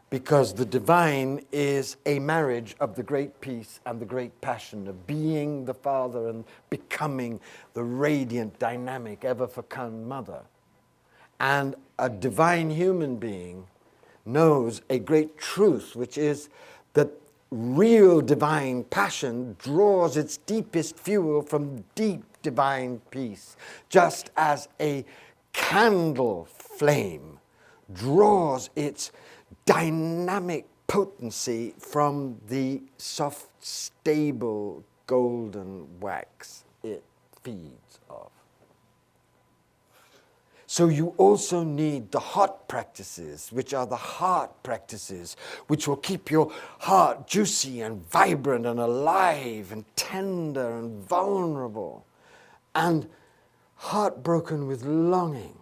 S1: Because the divine is a marriage of the great peace and the great passion of being the Father and becoming the radiant, dynamic, ever-fecund Mother. And a divine human being knows a great truth, which is that real divine passion draws its deepest fuel from deep divine peace, just as a candle flame draws its dynamic potency from the soft, stable, golden wax it feeds off. So you also need the hot practices, which are the heart practices, which will keep your heart juicy and vibrant and alive and tender and vulnerable and heartbroken with longing.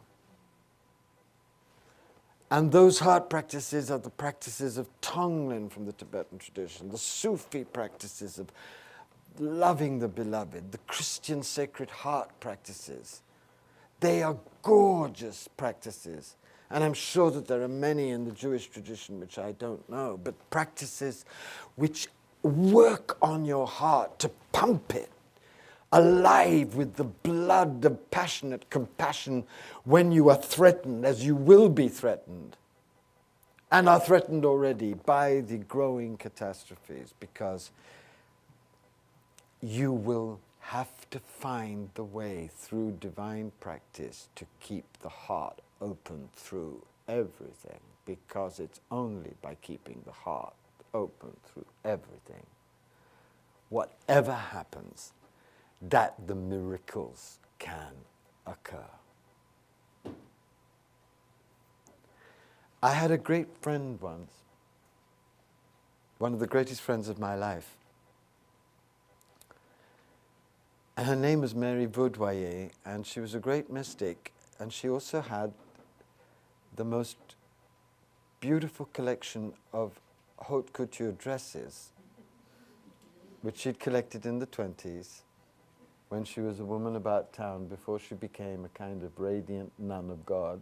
S1: And those heart practices are the practices of Zheutlin from the Tibetan tradition, the Sufi practices of loving the beloved, the Christian sacred heart practices. They are gorgeous practices. And I'm sure that there are many in the Jewish tradition which I don't know, but practices which work on your heart to pump it alive with the blood of passionate compassion when you are threatened, as you will be threatened, and are threatened already by the growing catastrophes, because you will have to find the way through divine practice to keep the heart open through everything, because it's only by keeping the heart open through everything, whatever happens, that the miracles can occur. I had a great friend once, one of the greatest friends of my life. And her name was Mary Vaudoyer, and she was a great mystic, and she also had the most beautiful collection of haute couture dresses, which she'd collected in the 20s, when she was a woman about town, before she became a kind of radiant nun of God.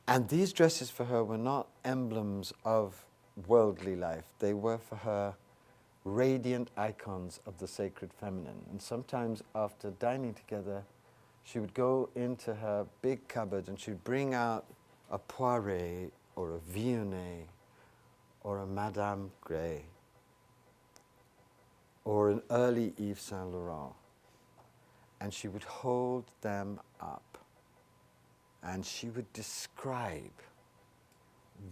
S1: And these dresses for her were not emblems of worldly life. They were for her radiant icons of the sacred feminine. And sometimes after dining together, she would go into her big cupboard and she'd bring out a Poiret or a Vionnet or a Madame Grey or an early Yves Saint Laurent, and she would hold them up and she would describe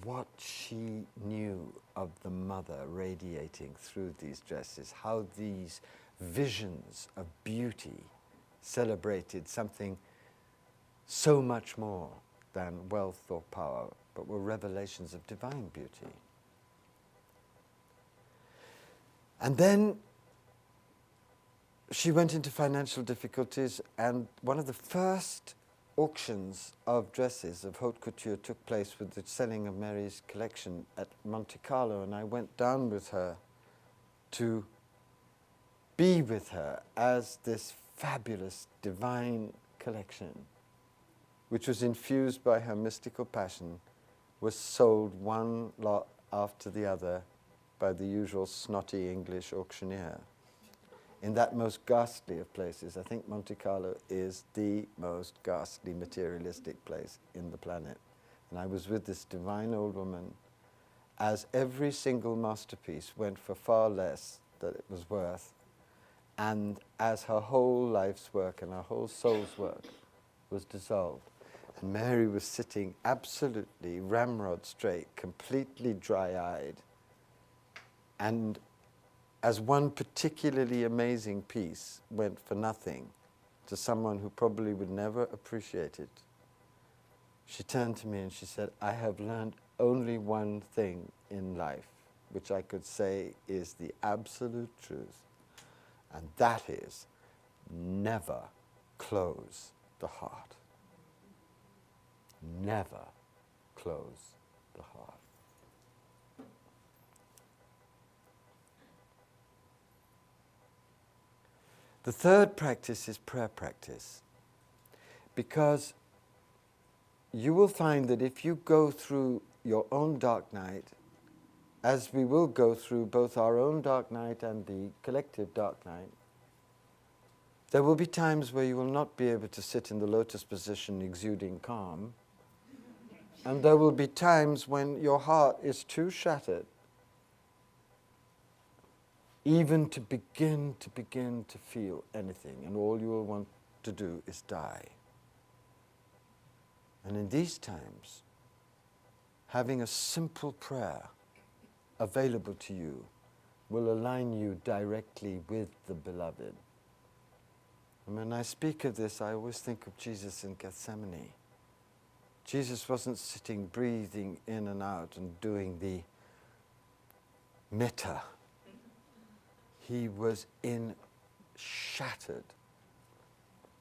S1: what she knew of the mother radiating through these dresses, how these visions of beauty celebrated something so much more than wealth or power, but were revelations of divine beauty. And then she went into financial difficulties, and one of the first auctions of dresses of haute couture took place with the selling of Mary's collection at Monte Carlo, and I went down with her to be with her as this fabulous divine collection, which was infused by her mystical passion, was sold one lot after the other by the usual snotty English auctioneer. In that most ghastly of places, I think Monte Carlo is the most ghastly materialistic place in the planet. And I was with this divine old woman, as every single masterpiece went for far less than it was worth, and as her whole life's work and her whole soul's work was dissolved. And Mary was sitting absolutely ramrod straight, completely dry-eyed, and as one particularly amazing piece went for nothing to someone who probably would never appreciate it, she turned to me and she said, "I have learned only one thing in life, which I could say is the absolute truth, and that is never close the heart. Never close the heart." The third practice is prayer practice, because you will find that if you go through your own dark night, as we will go through both our own dark night and the collective dark night, there will be times where you will not be able to sit in the lotus position exuding calm, and there will be times when your heart is too shattered even to begin to feel anything, and all you will want to do is die. And in these times, having a simple prayer available to you will align you directly with the beloved. And when I speak of this, I always think of Jesus in Gethsemane. Jesus wasn't sitting, breathing in and out and doing the metta. He was in shattered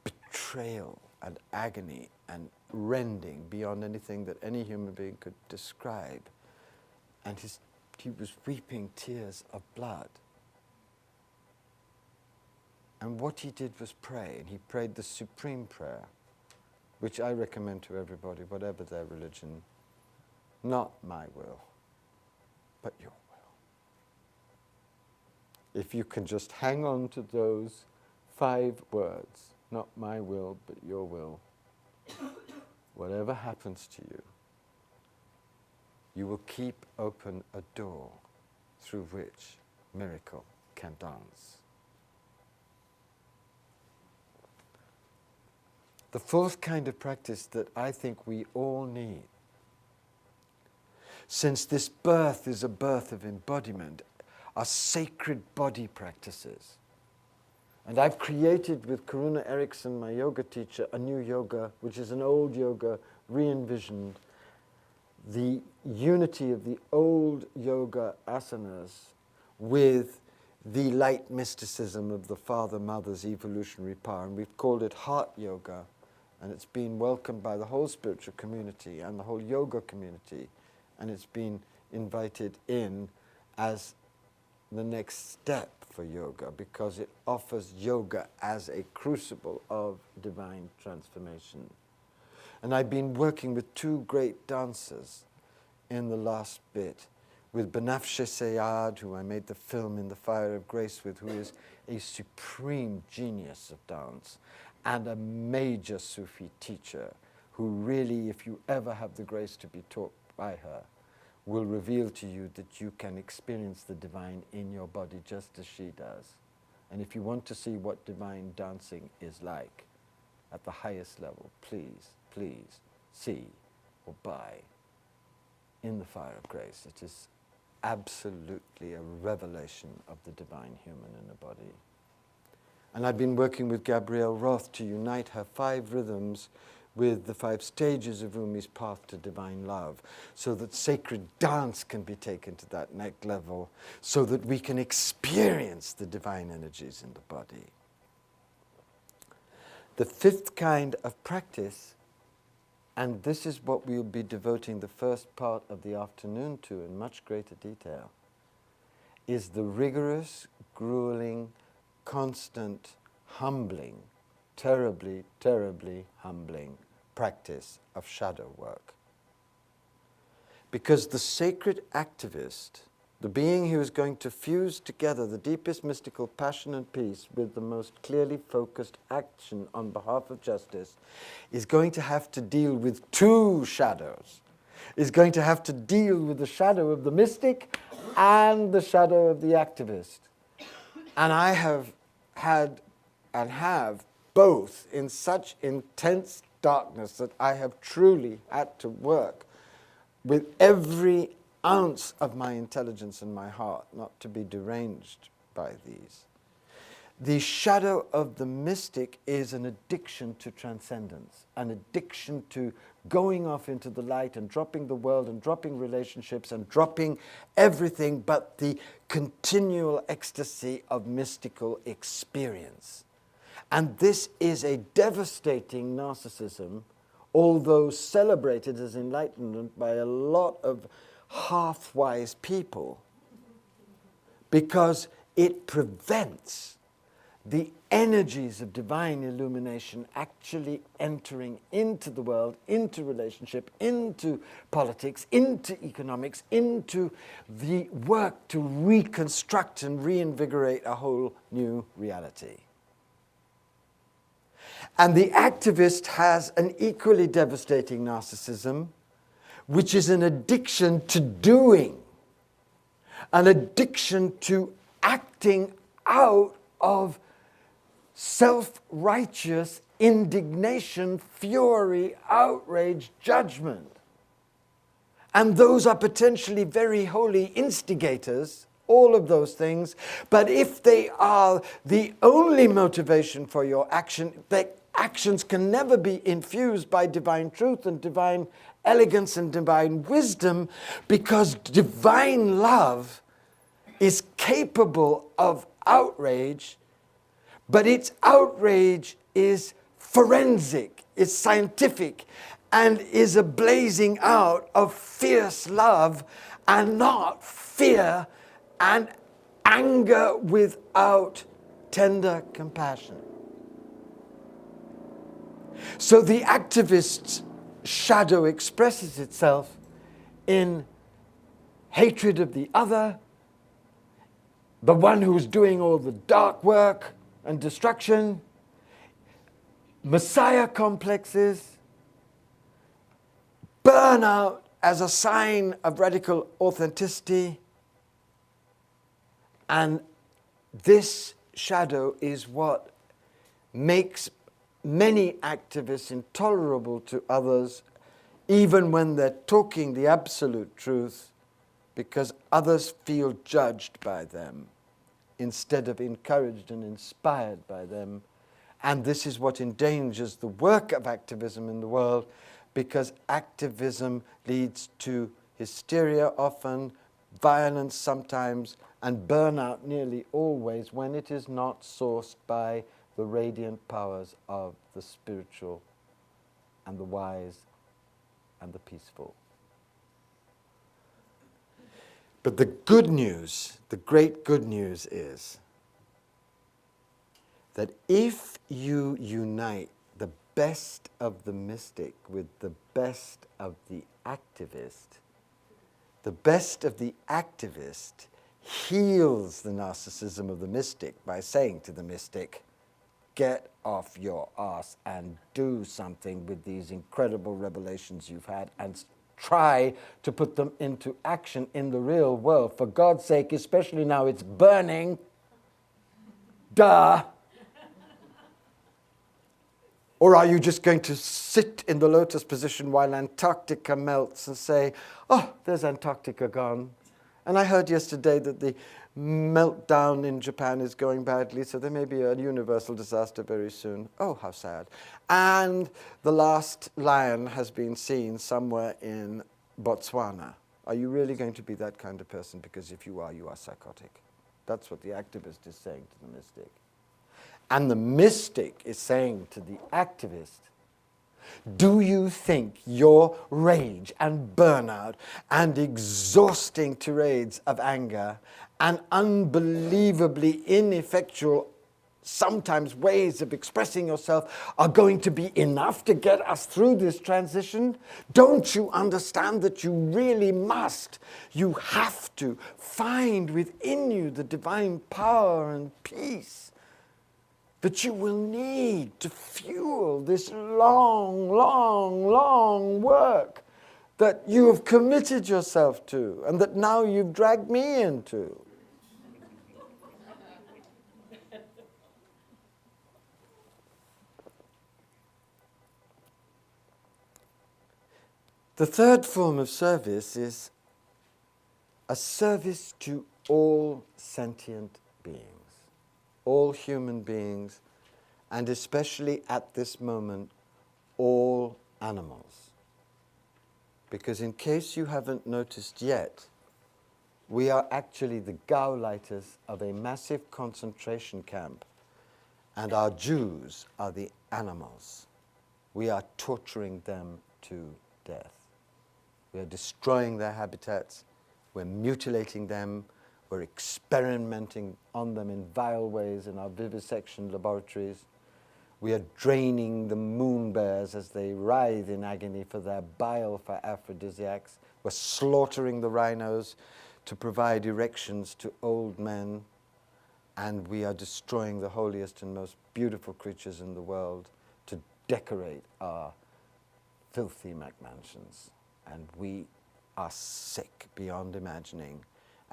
S1: betrayal and agony and rending beyond anything that any human being could describe. And he was weeping tears of blood. And what he did was pray, and he prayed the supreme prayer, which I recommend to everybody, whatever their religion, not my will, but your will. If you can just hang on to those 5 words, not my will, but your will, whatever happens to you, you will keep open a door through which miracle can dance. The 4th kind of practice that I think we all need, since this birth is a birth of embodiment, are sacred body practices. And I've created with Karuna Erickson, my yoga teacher, a new yoga, which is an old yoga re-envisioned, the unity of the old yoga asanas with the light mysticism of the Father Mother's evolutionary power. And we've called it Heart Yoga, and it's been welcomed by the whole spiritual community and the whole yoga community, and it's been invited in as the next step for yoga, because it offers yoga as a crucible of divine transformation. And I've been working with 2 great dancers in the last bit, with Banafshe Sayad, who I made the film In the Fire of Grace with, who is a supreme genius of dance, and a major Sufi teacher, who really, if you ever have the grace to be taught by her, will reveal to you that you can experience the divine in your body just as she does. And if you want to see what divine dancing is like at the highest level, please, please see or buy In the Fire of Grace. It is absolutely a revelation of the divine human in a body. And I've been working with Gabrielle Roth to unite her 5 rhythms with the 5 stages of Rumi's path to divine love, so that sacred dance can be taken to that next level, so that we can experience the divine energies in the body. The 5th kind of practice, and this is what we'll be devoting the first part of the afternoon to in much greater detail, is the rigorous, grueling, constant, humbling, terribly, terribly humbling practice of shadow work. Because the sacred activist, the being who is going to fuse together the deepest mystical passion and peace with the most clearly focused action on behalf of justice, is going to have to deal with 2 shadows. Is going to have to deal with the shadow of the mystic and the shadow of the activist. And I have had and have both in such intense darkness that I have truly had to work with every ounce of my intelligence and my heart not to be deranged by these. The shadow of the mystic is an addiction to transcendence, an addiction to going off into the light and dropping the world and dropping relationships and dropping everything but the continual ecstasy of mystical experience. And this is a devastating narcissism, although celebrated as enlightenment by a lot of half-wise people, because it prevents the energies of divine illumination actually entering into the world, into relationship, into politics, into economics, into the work to reconstruct and reinvigorate a whole new reality. And the activist has an equally devastating narcissism, which is an addiction to doing, an addiction to acting out of self-righteous indignation, fury, outrage, judgment. And those are potentially very holy instigators, all of those things. But if they are the only motivation for your action, their actions can never be infused by divine truth and divine elegance and divine wisdom, because divine love is capable of outrage, but its outrage is forensic, is scientific, and is a blazing out of fierce love and not fear and anger without tender compassion. So the activist's shadow expresses itself in hatred of the other, the one who's doing all the dark work and destruction, messiah complexes, burnout as a sign of radical authenticity. And this shadow is what makes many activists intolerable to others, even when they're talking the absolute truth, because others feel judged by them instead of encouraged and inspired by them. And this is what endangers the work of activism in the world, because activism leads to hysteria often, violence sometimes, and burnout nearly always when it is not sourced by the radiant powers of the spiritual and the wise and the peaceful. But the good news, the great good news is that if you unite the best of the mystic with the best of the activist, the best of the activist heals the narcissism of the mystic by saying to the mystic, get off your ass and do something with these incredible revelations you've had and try to put them into action in the real world. For God's sake, especially now it's burning. Duh. Or are you just going to sit in the lotus position while Antarctica melts and say, oh, there's Antarctica gone. And I heard yesterday that the meltdown in Japan is going badly, so there may be a universal disaster very soon. Oh, how sad. And the last lion has been seen somewhere in Botswana. Are you really going to be that kind of person? Because if you are psychotic. That's what the activist is saying to the mystic. And the mystic is saying to the activist, do you think your rage and burnout and exhausting tirades of anger and unbelievably ineffectual, sometimes ways of expressing yourself are going to be enough to get us through this transition? Don't you understand that you really must? You have to find within you the divine power and peace that you will need to fuel this long, long, long work that you have committed yourself to and that now you've dragged me into. The third form of service is a service to all sentient beings. All human beings, and especially at this moment, all animals. Because in case you haven't noticed yet, we are actually the Gauleiters of a massive concentration camp, and our Jews are the animals. We are torturing them to death. We are destroying their habitats, we're mutilating them, We're experimenting on them in vile ways in our vivisection laboratories. We are draining the moon bears as they writhe in agony for their bile for aphrodisiacs. We're slaughtering the rhinos to provide erections to old men. And we are destroying the holiest and most beautiful creatures in the world to decorate our filthy McMansions. And we are sick beyond imagining.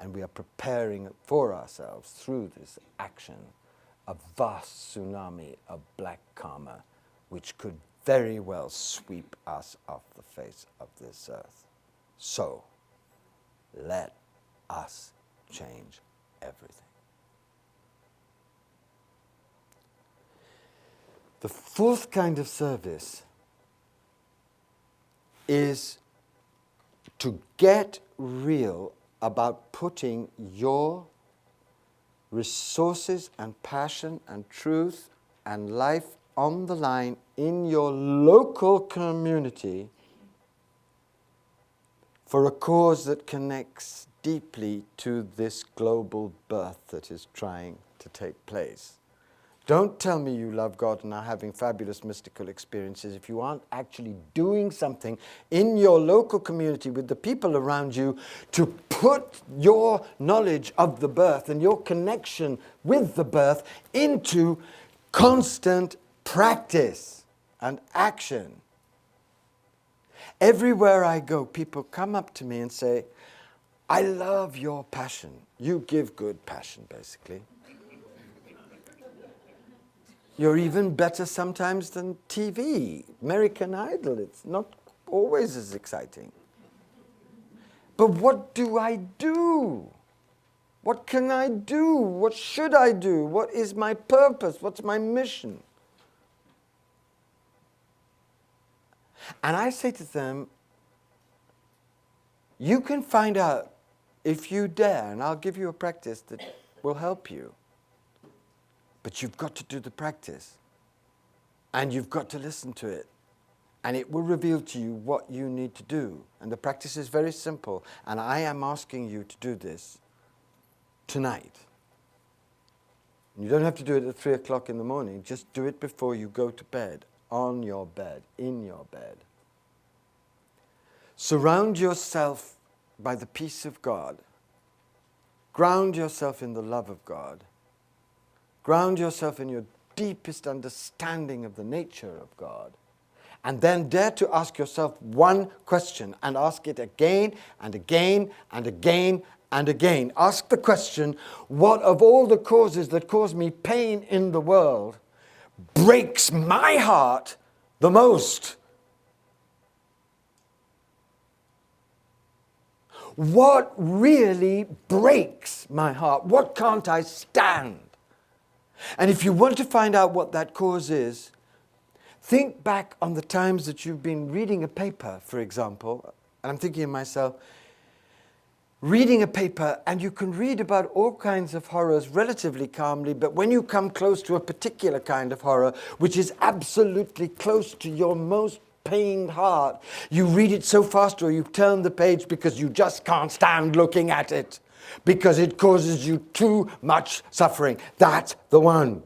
S1: And we are preparing for ourselves through this action a vast tsunami of black karma, which could very well sweep us off the face of this earth. So, let us change everything. The fourth kind of service is to get real about putting your resources and passion and truth and life on the line in your local community for a cause that connects deeply to this global birth that is trying to take place. Don't tell me you love God and are having fabulous mystical experiences if you aren't actually doing something in your local community with the people around you to put your knowledge of the birth and your connection with the birth into constant practice and action. Everywhere I go, people come up to me and say, I love your passion. You give good passion, basically. You're even better sometimes than TV, American Idol. It's not always as exciting. But what do I do? What can I do? What should I do? What is my purpose? What's my mission? And I say to them, you can find out if you dare, and I'll give you a practice that will help you. But you've got to do the practice. And you've got to listen to it. And it will reveal to you what you need to do. And the practice is very simple. And I am asking you to do this tonight. You don't have to do it at 3 o'clock in the morning. Just do it before you go to bed, on your bed, in your bed. Surround yourself by the peace of God. Ground yourself in the love of God. Ground yourself in your deepest understanding of the nature of God. And then dare to ask yourself one question, and ask it again and again and again and again. Ask the question, what of all the causes that cause me pain in the world breaks my heart the most? What really breaks my heart? What can't I stand? And if you want to find out what that cause is, think back on the times that you've been reading a paper, for example, and I'm thinking of myself, reading a paper, and you can read about all kinds of horrors relatively calmly, but when you come close to a particular kind of horror, which is absolutely close to your most pained heart, you read it so fast or you turn the page because you just can't stand looking at it, because it causes you too much suffering. That's the one.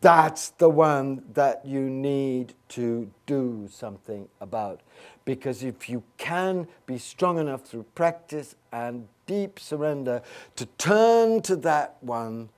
S1: That's the one that you need to do something about. Because if you can be strong enough through practice and deep surrender to turn to that one,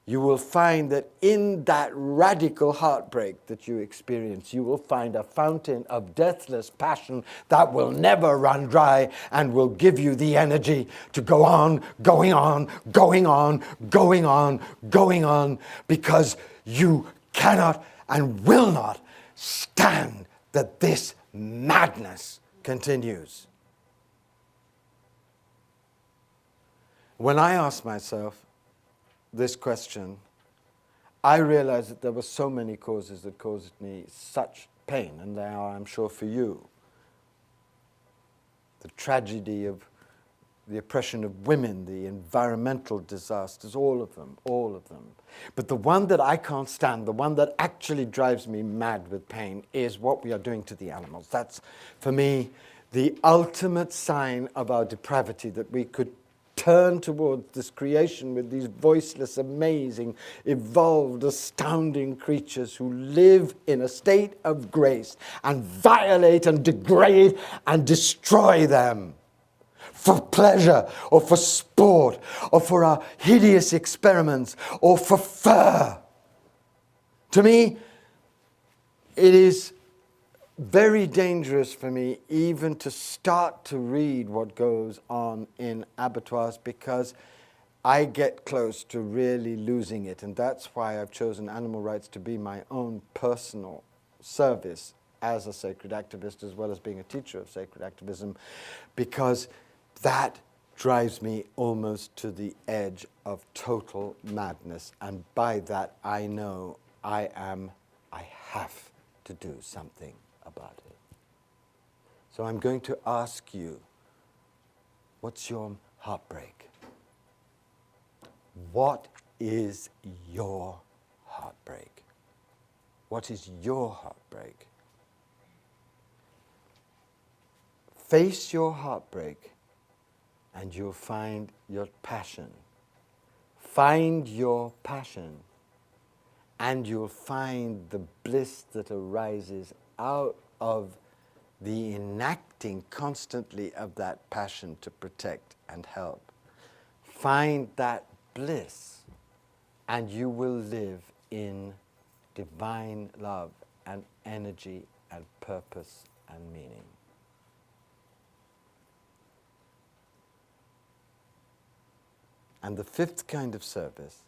S1: you will find that in that radical heartbreak that you experience, you will find a fountain of deathless passion that will never run dry and will give you the energy to go on, going on, going on, going on, going on, because you cannot and will not stand that this madness continues. When I ask myself this question, I realized that there were so many causes that caused me such pain, and they are, I'm sure, for you. The tragedy of the oppression of women, the environmental disasters, all of them, all of them. But the one that I can't stand, the one that actually drives me mad with pain, is what we are doing to the animals. That's, for me, the ultimate sign of our depravity, that we could turn towards this creation with these voiceless, amazing, evolved, astounding creatures who live in a state of grace and violate and degrade and destroy them for pleasure or for sport or for our hideous experiments or for fur. To me, it is very dangerous for me even to start to read what goes on in abattoirs, because I get close to really losing it. And that's why I've chosen animal rights to be my own personal service as a sacred activist, as well as being a teacher of sacred activism, because that drives me almost to the edge of total madness. And by that I know I have to do something about it. So I'm going to ask you, what's your heartbreak? What is your heartbreak? What is your heartbreak? Face your heartbreak and you'll find your passion. Find your passion and you'll find the bliss that arises out of the enacting constantly of that passion to protect and help. Find that bliss, and you will live in divine love and energy and purpose and meaning. And the fifth kind of service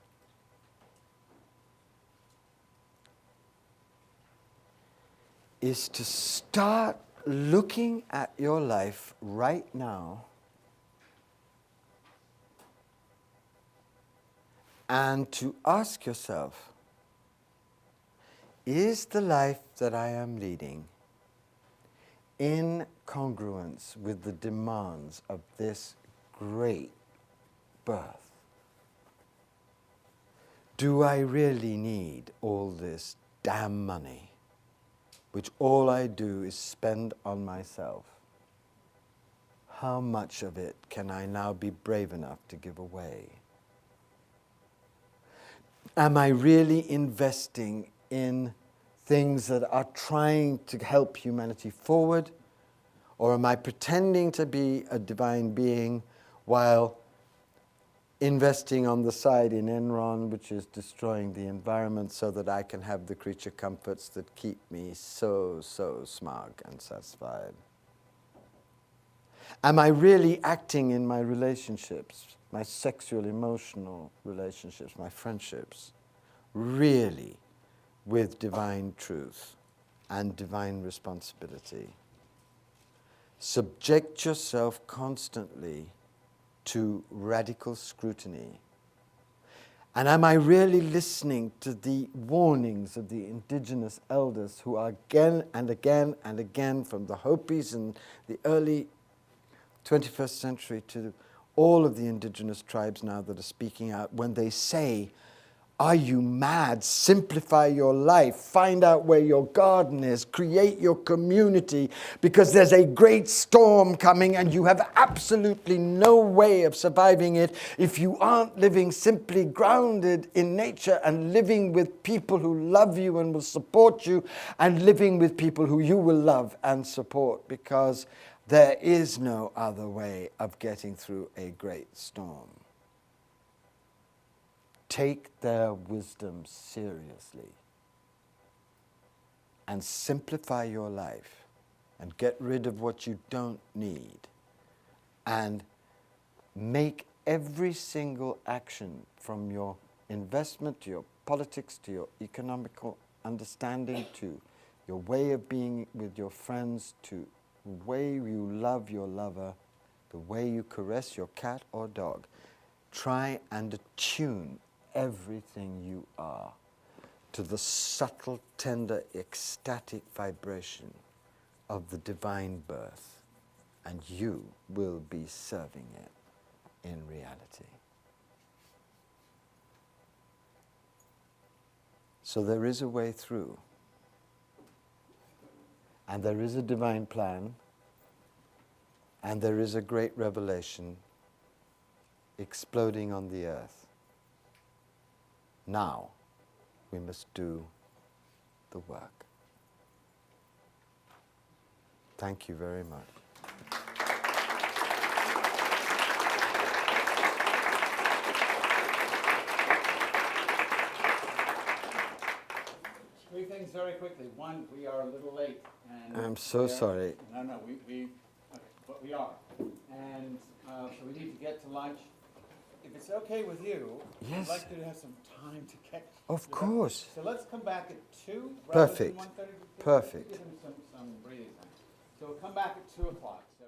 S1: is to start looking at your life right now and to ask yourself, is the life that I am leading in congruence with the demands of this great birth? Do I really need all this damn money, which all I do is spend on myself? How much of it can I now be brave enough to give away? Am I really investing in things that are trying to help humanity forward? Or am I pretending to be a divine being while investing on the side in Enron, which is destroying the environment, so that I can have the creature comforts that keep me so smug and satisfied? Am I really acting in my relationships, my sexual, emotional relationships, my friendships, really with divine truth and divine responsibility? Subject yourself constantly to radical scrutiny. And am I really listening to the warnings of the indigenous elders who are again and again and again, from the Hopis in the early 21st century to all of the indigenous tribes now that are speaking out, when they say, are you mad? Simplify your life. Find out where your garden is. Create your community, because there's a great storm coming and you have absolutely no way of surviving it if you aren't living simply grounded in nature and living with people who love you and will support you, and living with people who you will love and support, because there is no other way of getting through a great storm. Take their wisdom seriously and simplify your life and get rid of what you don't need, and make every single action, from your investment to your politics to your economical understanding to your way of being with your friends to the way you love your lover, the way you caress your cat or dog. Try and attune everything you are to the subtle, tender, ecstatic vibration of the divine birth, and you will be serving it in reality. So there is a way through, and there is a divine plan, and there is a great revelation, exploding on the earth. Now we must do the work. Thank you very much.
S2: Three things very quickly. One, we are a little late. And
S1: I'm so sorry.
S2: No, okay, but we are. And so we need to get to lunch. If it's okay with you,
S1: Yes.
S2: I'd like to have some time to get.
S1: Of course.
S2: So let's come back at 2.
S1: Perfect.
S2: Rather than 1:30.
S1: Perfect.
S2: Give them some breathing time. So we'll come back at 2 o'clock. So.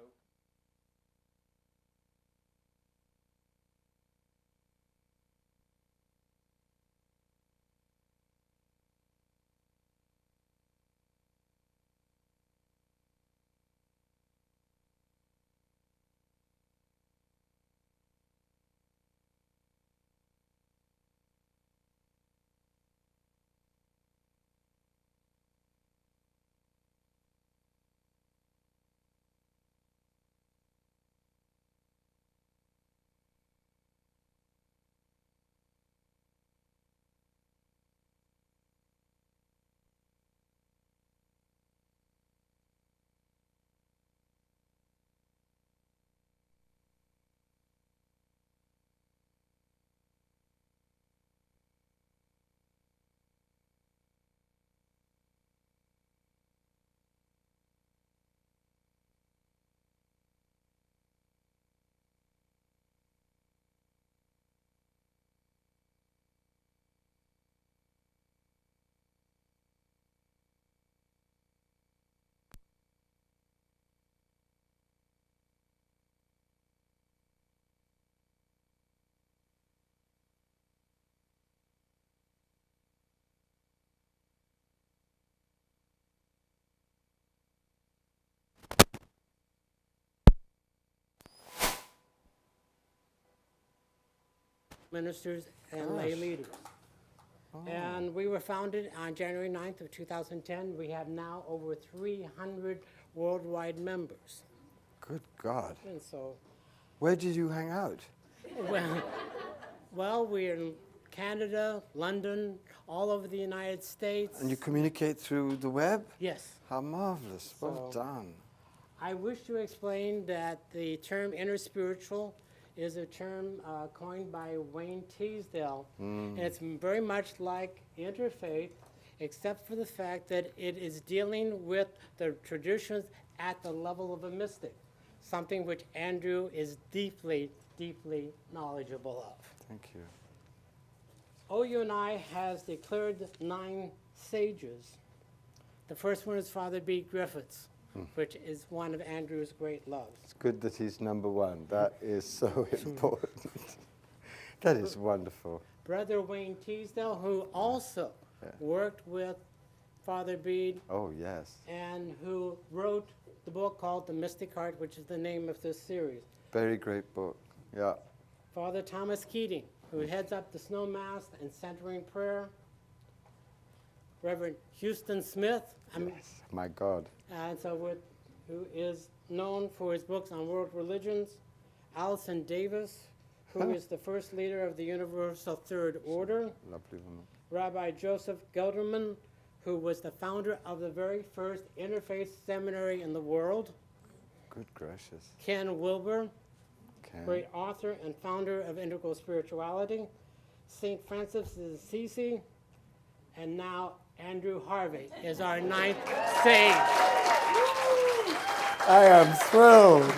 S3: Ministers and lay leaders. And we were founded on January 9th of 2010. We have now over 300 worldwide members.
S1: Good God.
S3: And so,
S1: Where did you hang out?
S3: well, we're in Canada, London, all over the United States.
S1: And you communicate through the web?
S3: Yes.
S1: How marvelous. Well
S3: So-
S1: done.
S3: I wish to explain that the term interspiritual is a term coined by Wayne Teasdale. And it's very much like interfaith, except for the fact that it is dealing with the traditions at the level of a mystic, something which Andrew is deeply, deeply knowledgeable of.
S1: Thank you.
S3: OUNI has declared 9 sages. The first one is Father B. Griffiths, which is one of Andrew's great loves.
S1: It's good that he's number one. That is so important. That is wonderful.
S3: Brother Wayne Teasdale, who also worked with Father Bede
S1: Oh, yes.
S3: and who wrote the book called The Mystic Heart, which is the name of this series.
S1: Very great book. Yeah.
S3: Father Thomas Keating, who heads up the Snow Mass and Centering Prayer. Reverend Houston Smith,
S1: Yes. My God.
S3: and so who is known for his books on world religions. Allison Davis, who is the first leader of the Universal Third Order.
S1: Lovely woman.
S3: Rabbi Joseph Gelderman, who was the founder of the very first interfaith seminary in the world.
S1: Good gracious.
S3: Ken Wilber,
S1: Ken.
S3: great author and founder of Integral Spirituality. St. Francis of Assisi, and now Andrew Harvey is our 9th sage.
S1: I am thrilled.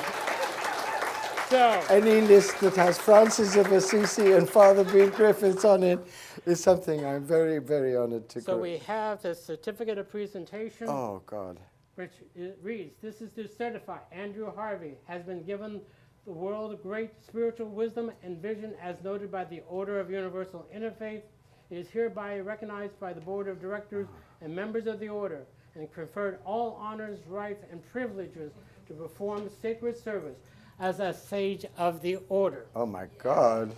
S3: So,
S1: Any list that has Francis of Assisi and Father B. Griffiths on it is something I'm very, very honored to
S3: so
S1: go.
S3: we have the certificate of presentation,
S1: Oh, God.
S3: which reads, "This is to certify Andrew Harvey has been given the world great spiritual wisdom and vision as noted by the Order of Universal Interfaith. It is hereby recognized by the Board of Directors and members of the Order and conferred all honors, rights, and privileges to perform sacred service as a sage of the Order."
S1: Oh, my God.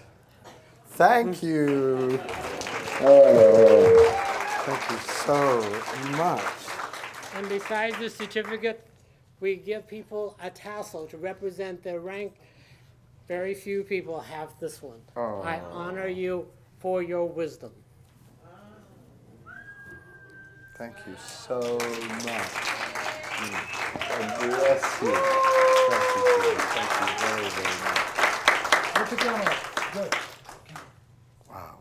S1: Thank you. Oh, thank you so much.
S3: And besides the certificate, we give people a tassel to represent their rank. Very few people have this one.
S1: Oh.
S3: I honor you for your wisdom.
S1: Thank you so much. God bless you. Thank you, Julie. Thank you very, very much.
S4: Put the camera. Good.
S1: Wow.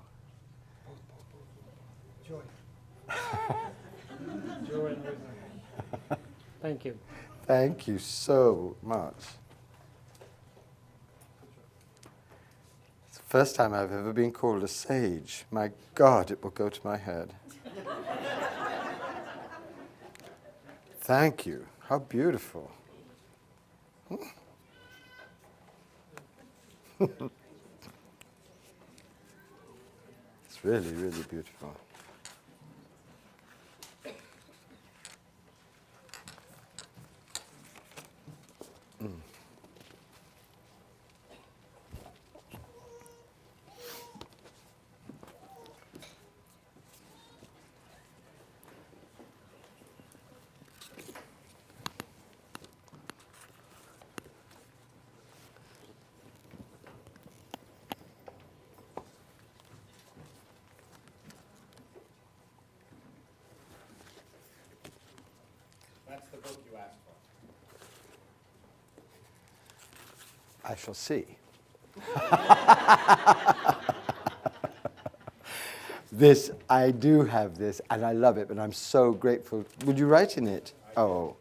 S4: Joy.
S3: Joy and wisdom. Thank you.
S1: Thank you so much. It's the first time I've ever been called a sage. My God, it will go to my head. Thank you. How beautiful. It's really, really beautiful.
S2: That's the book you asked for.
S1: I shall see. This, I do have this, and I love it, but I'm so grateful. Would you write in it? Oh.